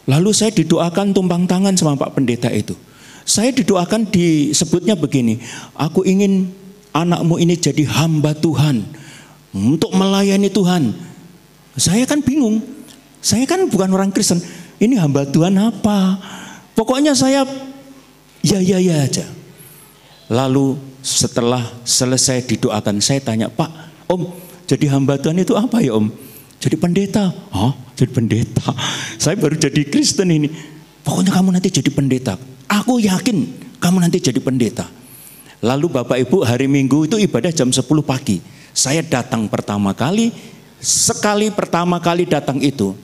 Lalu saya didoakan tumpang tangan sama Pak Pendeta itu. Saya didoakan disebutnya begini, "Aku ingin anakmu ini jadi hamba Tuhan, untuk melayani Tuhan." Saya kan bingung, saya kan bukan orang Kristen, ini hamba Tuhan apa? Pokoknya saya ya aja. Lalu setelah selesai didoakan, saya tanya, "Pak, Om, jadi hamba Tuhan itu apa ya Om?" "Jadi pendeta." "Hah? Jadi pendeta? Saya baru jadi Kristen ini." "Pokoknya kamu nanti jadi pendeta. Aku yakin kamu nanti jadi pendeta." Lalu Bapak Ibu hari Minggu itu ibadah jam 10 pagi. Saya datang pertama kali, pertama kali datang itu.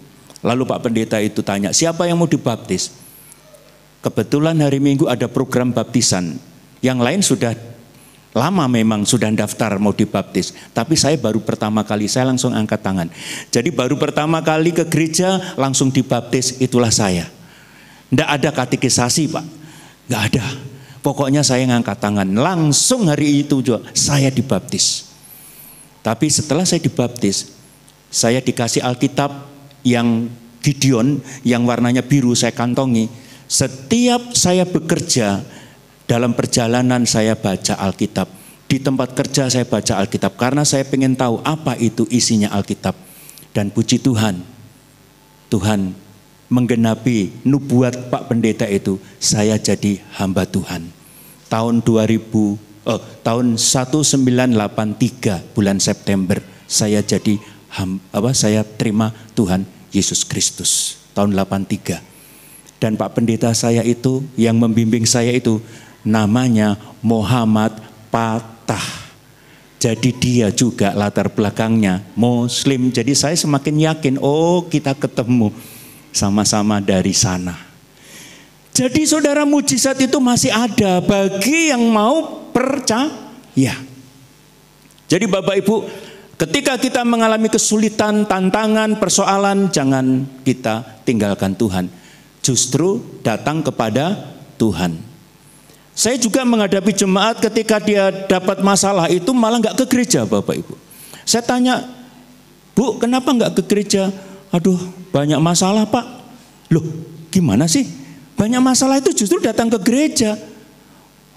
Lalu Pak Pendeta itu tanya, "Siapa yang mau dibaptis?" Kebetulan hari Minggu ada program baptisan. Yang lain sudah lama memang sudah daftar mau dibaptis. Tapi saya baru pertama kali, saya langsung angkat tangan. Jadi baru pertama kali ke gereja langsung dibaptis, itulah saya. Tidak ada katekisasi Pak, nggak ada. Pokoknya saya ngangkat tangan, langsung hari itu juga saya dibaptis. Tapi setelah saya dibaptis, saya dikasih Alkitab yang Gideon, yang warnanya biru saya kantongi. Setiap saya bekerja, dalam perjalanan saya baca Alkitab. Di tempat kerja saya baca Alkitab, karena saya pengen tahu apa itu isinya Alkitab. Dan puji Tuhan, Tuhan menggenapi nubuat Pak Pendeta itu, saya jadi hamba Tuhan. tahun 1983 bulan September saya terima Tuhan Yesus Kristus tahun 83. Dan Pak Pendeta saya itu yang membimbing saya itu namanya Muhammad Patah. Jadi dia juga latar belakangnya Muslim. Jadi saya semakin yakin, oh kita ketemu sama-sama dari sana. Jadi saudara, mujizat itu masih ada bagi yang mau percaya. Jadi Bapak Ibu, ketika kita mengalami kesulitan, tantangan, persoalan, jangan kita tinggalkan Tuhan. Justru datang kepada Tuhan. Saya juga menghadapi jemaat ketika dia dapat masalah itu malah nggak ke gereja Bapak Ibu. Saya tanya, Bu kenapa nggak ke gereja? Aduh banyak masalah Pak. Loh gimana sih? Banyak masalah itu justru datang ke gereja.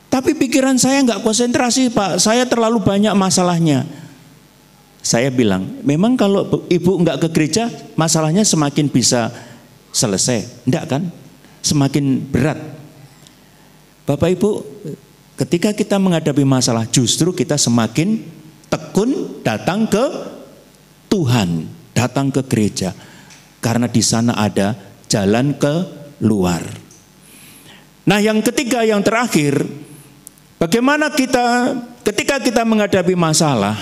Tapi pikiran saya nggak konsentrasi Pak. Saya terlalu banyak masalahnya. Saya bilang, memang kalau Ibu nggak ke gereja masalahnya semakin bisa selesai. Enggak kan? Semakin berat. Bapak Ibu, ketika kita menghadapi masalah justru kita semakin tekun datang ke Tuhan, datang ke gereja. Karena di sana ada jalan keluar. Nah yang ketiga, yang terakhir, bagaimana ketika kita menghadapi masalah,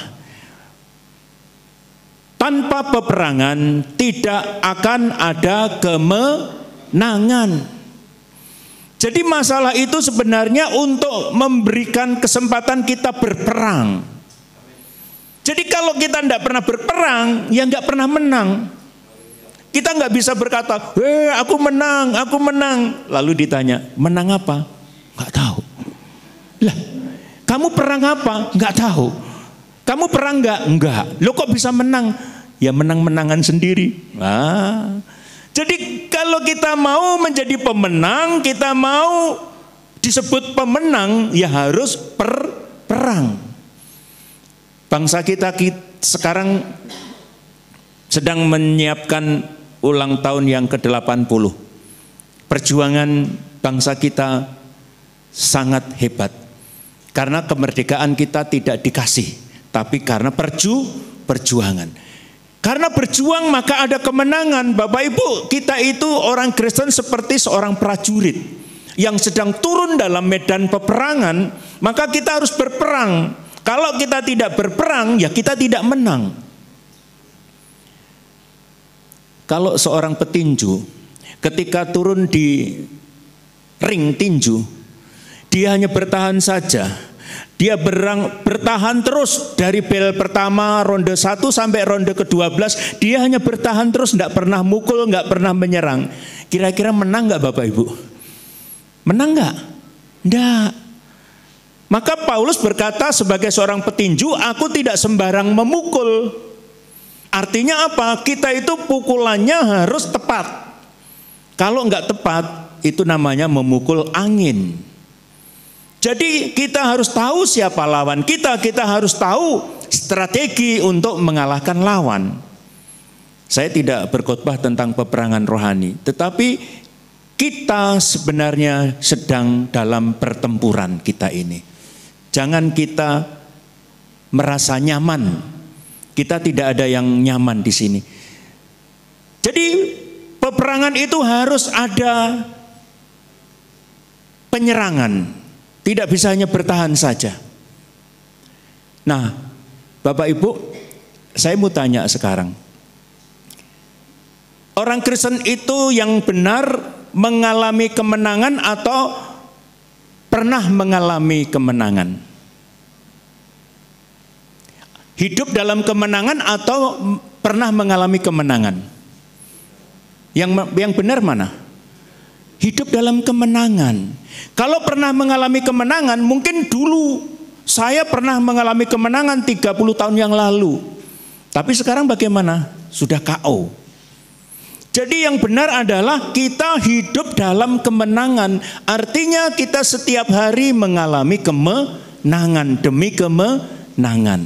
tanpa peperangan tidak akan ada kemenangan. Jadi masalah itu sebenarnya untuk memberikan kesempatan kita berperang. Jadi kalau kita tidak pernah berperang, ya nggak pernah menang. Kita nggak bisa berkata, aku menang, aku menang. Lalu ditanya, menang apa? Nggak tahu. Lah, kamu perang apa? Nggak tahu. Kamu perang nggak? Nggak. Lo kok bisa menang? Ya menang-menangan sendiri. Jadi kalau kita mau menjadi pemenang, kita mau disebut pemenang, ya harus perang. Bangsa kita sekarang sedang menyiapkan ulang tahun yang ke-80. Perjuangan bangsa kita sangat hebat. Karena kemerdekaan kita tidak dikasih, tapi karena perjuangan. Karena berjuang maka ada kemenangan. Bapak Ibu, kita itu orang Kristen seperti seorang prajurit yang sedang turun dalam medan peperangan, maka kita harus berperang. Kalau kita tidak berperang, ya kita tidak menang. Kalau seorang petinju ketika turun di ring tinju, dia hanya bertahan saja. Dia bertahan terus dari bel pertama ronde 1 sampai ronde ke-12. Dia hanya bertahan terus, tidak pernah mukul, nggak pernah menyerang. Kira-kira menang nggak Bapak Ibu? Menang nggak? Enggak. Maka Paulus berkata sebagai seorang petinju, aku tidak sembarang memukul. Artinya apa? Kita itu pukulannya harus tepat. Kalau nggak tepat, itu namanya memukul angin. Jadi kita harus tahu siapa lawan kita harus tahu strategi untuk mengalahkan lawan. Saya tidak berkhotbah tentang peperangan rohani, tetapi kita sebenarnya sedang dalam pertempuran kita ini. Jangan kita merasa nyaman. Kita tidak ada yang nyaman di sini. Jadi peperangan itu harus ada penyerangan. Tidak bisa hanya bertahan saja. Nah, Bapak Ibu, saya mau tanya sekarang. Orang Kristen itu yang benar mengalami kemenangan atau pernah mengalami kemenangan? Hidup dalam kemenangan atau pernah mengalami kemenangan? Yang benar mana? Hidup dalam kemenangan. Kalau pernah mengalami kemenangan, mungkin dulu saya pernah mengalami kemenangan 30 tahun yang lalu. Tapi sekarang bagaimana? Sudah KO. Jadi yang benar adalah kita hidup dalam kemenangan. Artinya kita setiap hari mengalami kemenangan demi kemenangan.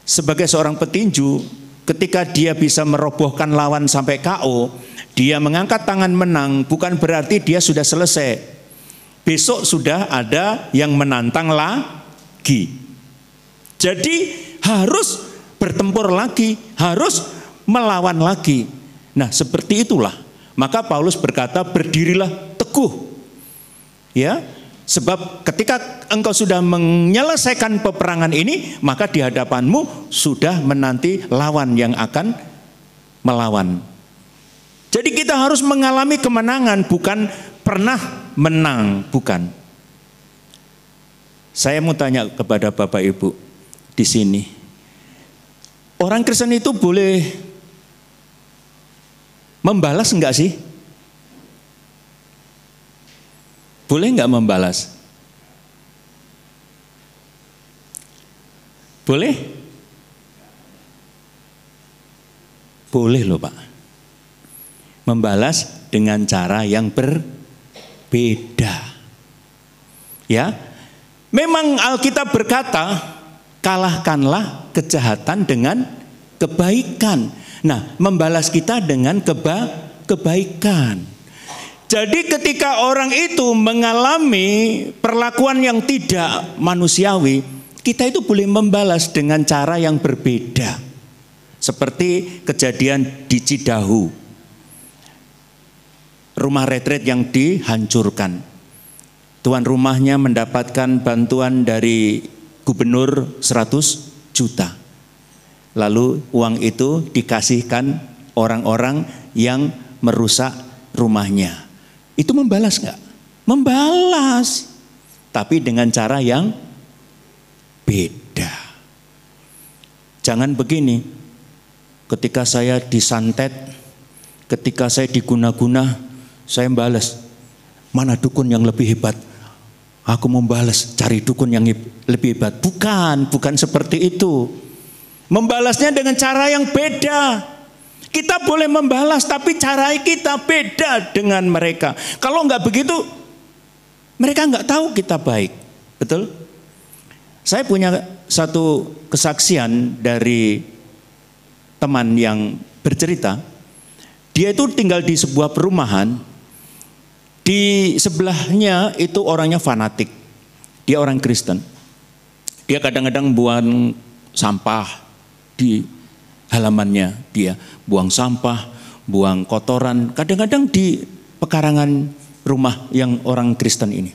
Sebagai seorang petinju, ketika dia bisa merobohkan lawan sampai KO, dia mengangkat tangan menang, bukan berarti dia sudah selesai. besok sudah ada yang menantang lagi. Jadi harus bertempur lagi, harus melawan lagi. Nah, seperti itulah. Maka Paulus berkata, berdirilah teguh. Ya, sebab ketika engkau sudah menyelesaikan peperangan ini, maka di hadapanmu sudah menanti lawan yang akan melawan. Jadi kita harus mengalami kemenangan, bukan pernah menang, bukan. Saya mau tanya kepada Bapak Ibu di sini. Orang Kristen itu boleh membalas enggak sih? Boleh enggak membalas? Boleh? Boleh loh Pak. Membalas dengan cara yang berbeda. Ya. Memang Alkitab berkata, kalahkanlah kejahatan dengan kebaikan. Nah, membalas kita dengan kebaikan. Jadi ketika orang itu mengalami perlakuan yang tidak manusiawi, kita itu boleh membalas dengan cara yang berbeda. Seperti kejadian di Cidahu, rumah retret yang dihancurkan. Tuan rumahnya mendapatkan bantuan dari gubernur 100 juta. Lalu uang itu dikasihkan orang-orang yang merusak rumahnya. Itu membalas enggak? Membalas. Tapi dengan cara yang beda. Jangan begini. Ketika saya disantet, ketika saya diguna-guna, saya membalas. Mana dukun yang lebih hebat? Aku membalas, cari dukun yang lebih hebat. Bukan seperti itu. Membalasnya dengan cara yang beda. Kita boleh membalas, tapi cara kita beda dengan mereka. Kalau enggak begitu, mereka enggak tahu kita baik. Betul? Saya punya satu kesaksian dari teman yang bercerita. Dia itu tinggal di sebuah perumahan. Di sebelahnya itu orangnya fanatik. Dia orang Kristen. Dia kadang-kadang buang sampah di halamannya. Dia buang sampah, buang kotoran. Kadang-kadang di pekarangan rumah yang orang Kristen ini.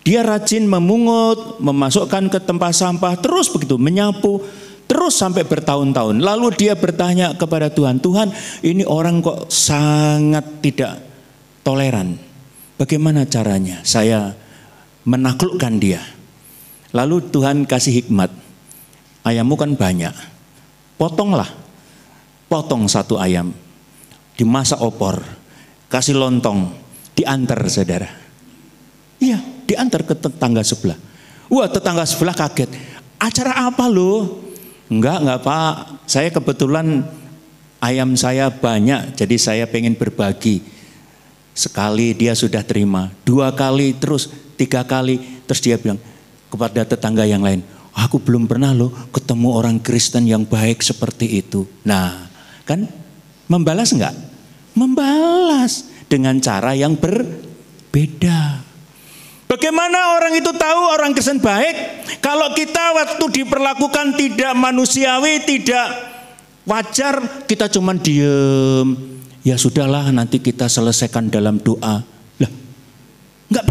Dia rajin memungut, memasukkan ke tempat sampah, terus begitu, menyapu, terus sampai bertahun-tahun. Lalu dia bertanya kepada Tuhan, Tuhan ini orang kok sangat tidak toleran. Bagaimana caranya saya menaklukkan dia? Lalu Tuhan kasih hikmat. Ayammu kan banyak. Potong satu ayam. Dimasak opor. Kasih lontong. Diantar saudara. Iya, diantar ke tetangga sebelah. Wah, tetangga sebelah kaget. Acara apa loh? Enggak Pak. Saya kebetulan ayam saya banyak. Jadi saya pengen berbagi. Sekali dia sudah terima, 2 kali, terus 3 kali. Terus dia bilang kepada tetangga yang lain, aku belum pernah loh ketemu orang Kristen yang baik seperti itu. Nah, kan membalas enggak? Membalas dengan cara yang berbeda. Bagaimana orang itu tahu orang Kristen baik? Kalau kita waktu diperlakukan tidak manusiawi, tidak wajar, kita cuman diem. Ya sudahlah, nanti kita selesaikan dalam doa. Lah, nggak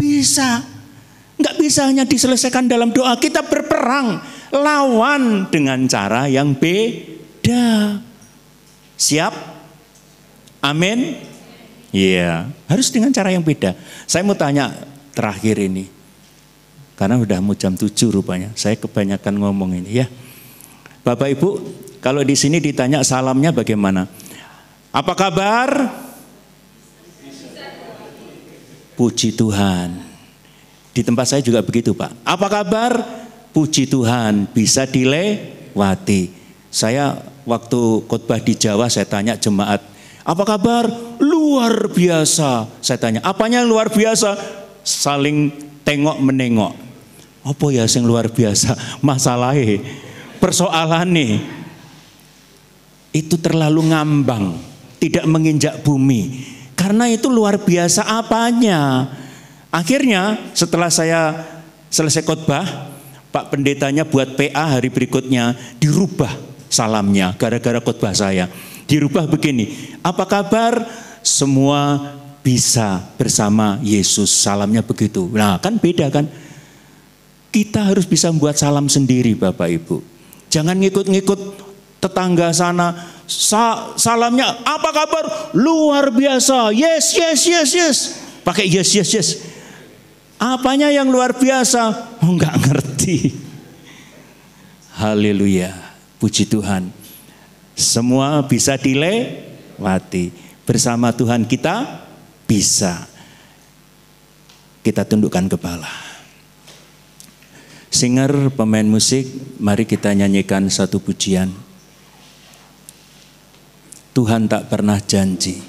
bisa hanya diselesaikan dalam doa. Kita berperang, lawan dengan cara yang beda. Siap? Amin? Iya, harus dengan cara yang beda. Saya mau tanya terakhir ini, karena udah mau jam 7 rupanya. Saya kebanyakan ngomong ini ya. Bapak Ibu, kalau di sini ditanya salamnya bagaimana? Apa kabar? Puji Tuhan. Di tempat saya juga begitu Pak. Apa kabar? Puji Tuhan, bisa dilewati. Saya waktu khotbah di Jawa saya tanya jemaat, apa kabar? Luar biasa. Saya tanya, apanya luar biasa? Saling tengok menengok. Apa ya sing luar biasa? Masalahnya, persoalannya itu terlalu ngambang. Tidak menginjak bumi. Karena itu luar biasa apanya. Akhirnya setelah saya selesai khotbah, Pak Pendetanya buat PA hari berikutnya, dirubah salamnya gara-gara khotbah saya. Dirubah begini, apa kabar? Semua bisa bersama Yesus, salamnya begitu. Nah kan beda kan. Kita harus bisa membuat salam sendiri Bapak Ibu. Jangan ngikut-ngikut tetangga sana, salamnya apa kabar? Luar biasa, yes, yes, yes, yes. Pakai yes, yes, yes. Apanya yang luar biasa? Oh, enggak ngerti. Haleluya, puji Tuhan. Semua bisa dilewati. Bersama Tuhan kita bisa. Kita tundukkan kepala. Singer, pemain musik, mari kita nyanyikan satu pujian. Tuhan tak pernah janji.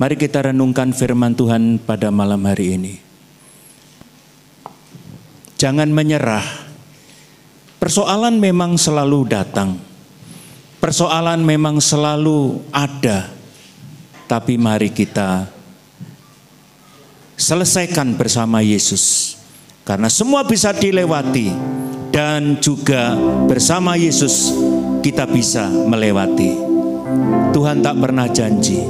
Mari kita renungkan firman Tuhan pada malam hari ini. Jangan menyerah. Persoalan memang selalu datang. Persoalan memang selalu ada. Tapi mari kita selesaikan bersama Yesus. Karena semua bisa dilewati. Dan juga bersama Yesus kita bisa melewati. Tuhan tak pernah janji.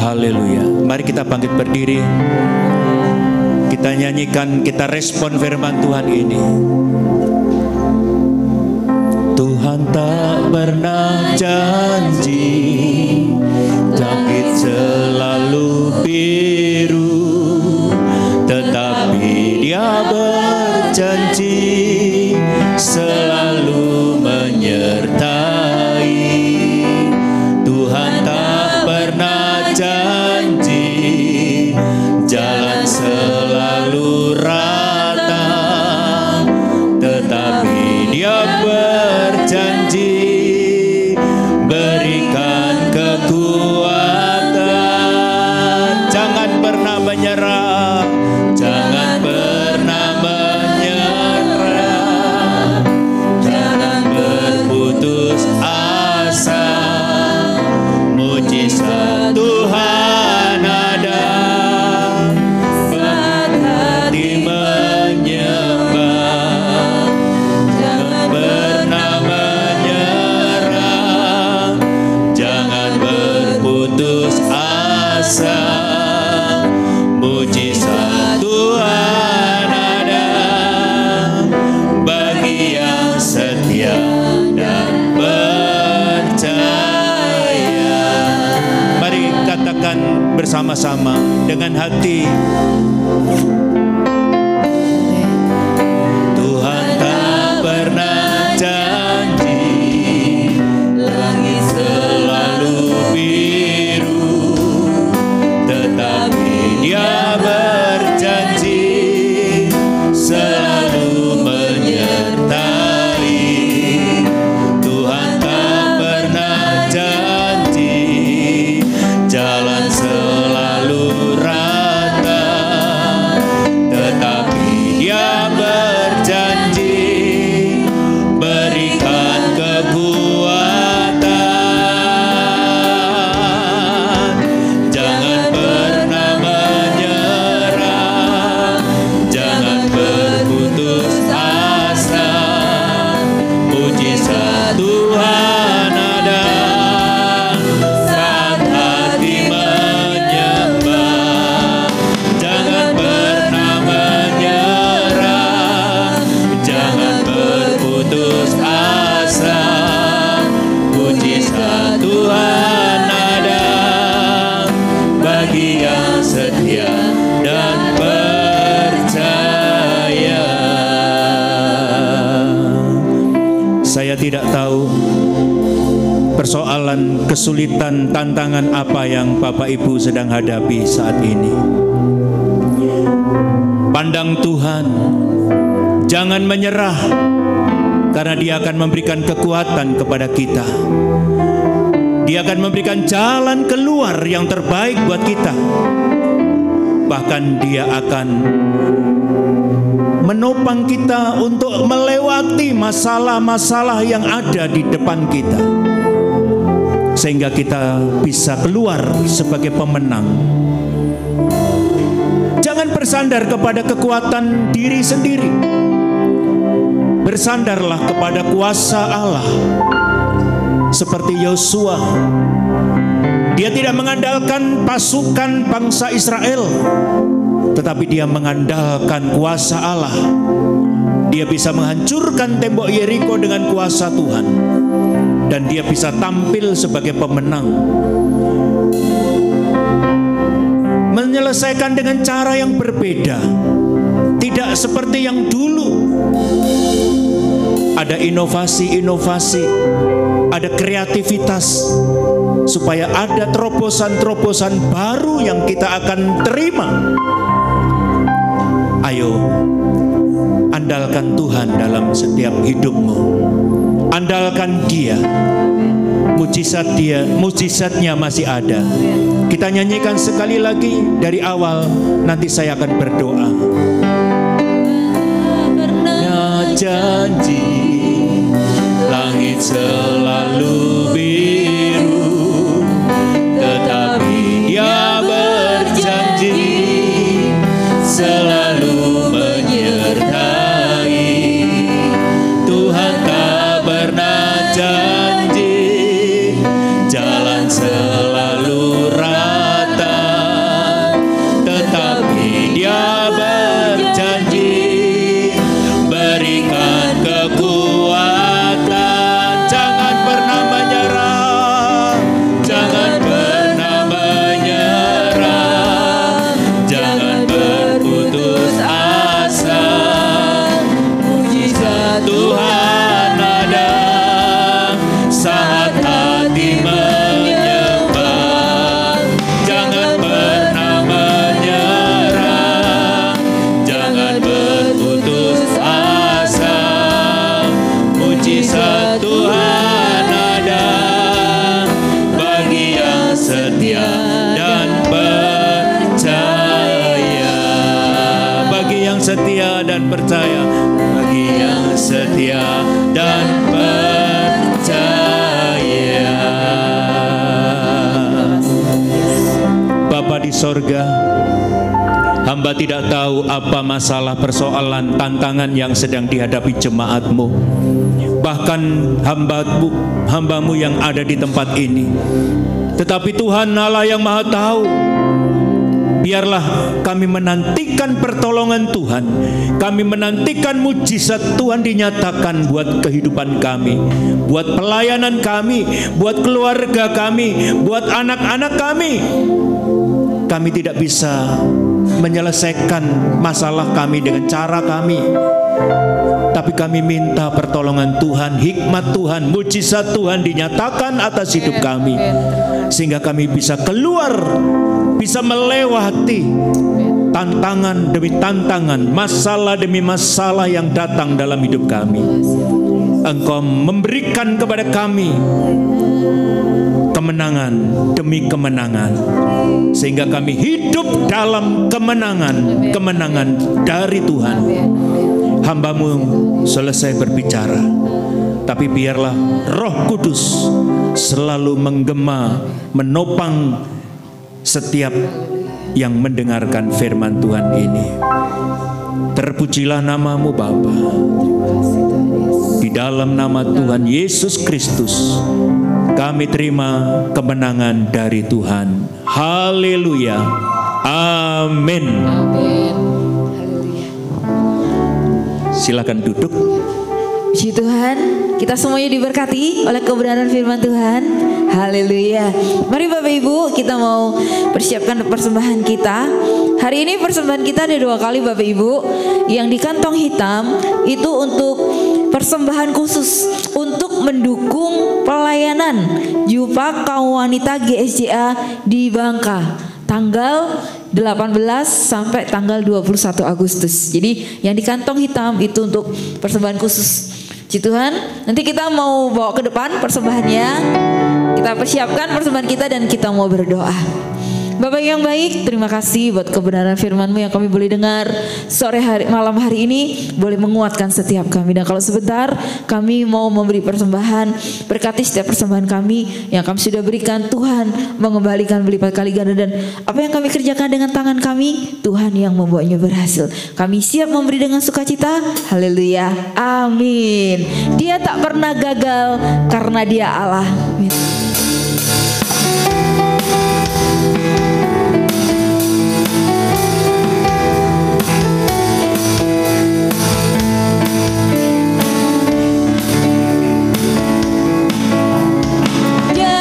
Haleluya. Mari kita bangkit berdiri. Kita nyanyikan, kita respon firman Tuhan ini. Tuhan tak pernah janji, langit selalu biru, tetapi Dia berjanji selalu menyertai. Tuhan tak pernah janji, jalan selalu rata, tetapi Dia berjanji berikan kekuatan. Jangan pernah menyerah, jangan pernah menyerah, jangan berputus asa. Mujizat Tuhan ada, hati menyembah. Jangan pernah menyerah, jangan berputus asa. Mujizat Tuhan ada bagi yang setia dan percaya. Mari katakan bersama-sama dengan hati. Tuhan tak pernah janji, langit selalu biru, tetapi Dia berjanji selalu menyertai. Tuhan tak pernah janji, jalan selalu rata, tetapi Dia berjanji berikan kekuatan. Jangan pernah menyerah, jangan berputus asa. Mujizat Tuhan ada saat hati menyembah. Jangan pernah menyerah, jangan berputus asa. Mujizat Tuhan ada bagi yang setia dan percaya. Saya tidak tahu persoalan, kesulitan, tantangan apa yang Bapak Ibu sedang hadapi saat ini. Pandang Tuhan, jangan menyerah, karena Dia akan memberikan kekuatan kepada kita. Dia akan memberikan jalan keluar yang terbaik buat kita. Bahkan Dia akan menopang kita untuk melewati masalah-masalah yang ada di depan kita, sehingga kita bisa keluar sebagai pemenang. Jangan bersandar kepada kekuatan diri sendiri. Bersandarlah kepada kuasa Allah. Seperti Yosua, dia tidak mengandalkan pasukan bangsa Israel, tetapi dia mengandalkan kuasa Allah. Dia bisa menghancurkan tembok Yeriko dengan kuasa Tuhan, dan dia bisa tampil sebagai pemenang, menyelesaikan dengan cara yang berbeda, tidak seperti yang dulu. Ada inovasi-inovasi, ada kreativitas, supaya ada terobosan-terobosan baru yang kita akan terima. Ayo, andalkan Tuhan dalam setiap hidupmu. Andalkan Dia. Mujizatnya masih ada. Kita nyanyikan sekali lagi dari awal, nanti saya akan berdoa. Janji langit selalu biru, tetapi Dia berjanji selalu menyertai. Tuhan tak pernah janji jalan selalu rata, tetapi Dia berjanji berikan kekuatan. Jangan pernah menyerah, jangan pernah menyerah, jangan berputus asa. Mujizat Tuhan ada saat hati menyembah. Jangan pernah menyerah, jangan berputus asa. Mujizat Tuhan ada bagi yang setia dan percaya. Bagi yang setia dan percaya. Bagi yang setia dan percaya. Bapa di sorga, hamba tidak tahu apa masalah, persoalan, tantangan yang sedang dihadapi jemaat-Mu, bahkan hambamu yang ada di tempat ini. Tetapi Tuhan Allah yang Maha Tahu, biarlah kami menantikan pertolongan Tuhan. Kami menantikan mujizat Tuhan dinyatakan buat kehidupan kami, buat pelayanan kami, buat keluarga kami, buat anak-anak kami. Kami tidak bisa menyelesaikan masalah kami dengan cara kami, tapi kami minta pertolongan Tuhan, hikmat Tuhan, mujizat Tuhan dinyatakan atas hidup kami, sehingga kami bisa keluar, bisa melewati tantangan demi tantangan, masalah demi masalah yang datang dalam hidup kami. Engkau memberikan kepada kami kemenangan demi kemenangan, sehingga kami hidup dalam kemenangan dari Tuhan. Hamba-Mu selesai berbicara, tapi biarlah Roh Kudus selalu menggema, menopang setiap yang mendengarkan firman Tuhan ini. Terpujilah nama-Mu Bapa. Di dalam nama Tuhan Yesus Kristus kami terima kemenangan dari Tuhan. Haleluya. Amin. Silakan duduk. Puji Tuhan, kita semuanya diberkati oleh kebenaran firman Tuhan. Haleluya. Mari Bapak Ibu, kita mau persiapkan persembahan kita. Hari ini persembahan kita ada 2 kali Bapak Ibu. Yang di kantong hitam itu untuk persembahan khusus untuk mendukung pelayanan Jumpa Kaum Wanita GSJA di Bangka, tanggal 18 sampai tanggal 21 Agustus. Jadi yang di kantong hitam itu untuk persembahan khusus. Puji Tuhan, nanti kita mau bawa ke depan persembahannya. Kita persiapkan persembahan kita dan kita mau berdoa. Bapak yang baik, terima kasih buat kebenaran firman-Mu yang kami boleh dengar malam hari ini, boleh menguatkan setiap kami. Dan kalau sebentar kami mau memberi persembahan, berkati setiap persembahan kami yang kami sudah berikan. Tuhan mengembalikan berlipat kali ganda, dan apa yang kami kerjakan dengan tangan kami, Tuhan yang membuatnya berhasil. Kami siap memberi dengan sukacita. Haleluya, amin. Dia tak pernah gagal karena Dia Allah. Amin.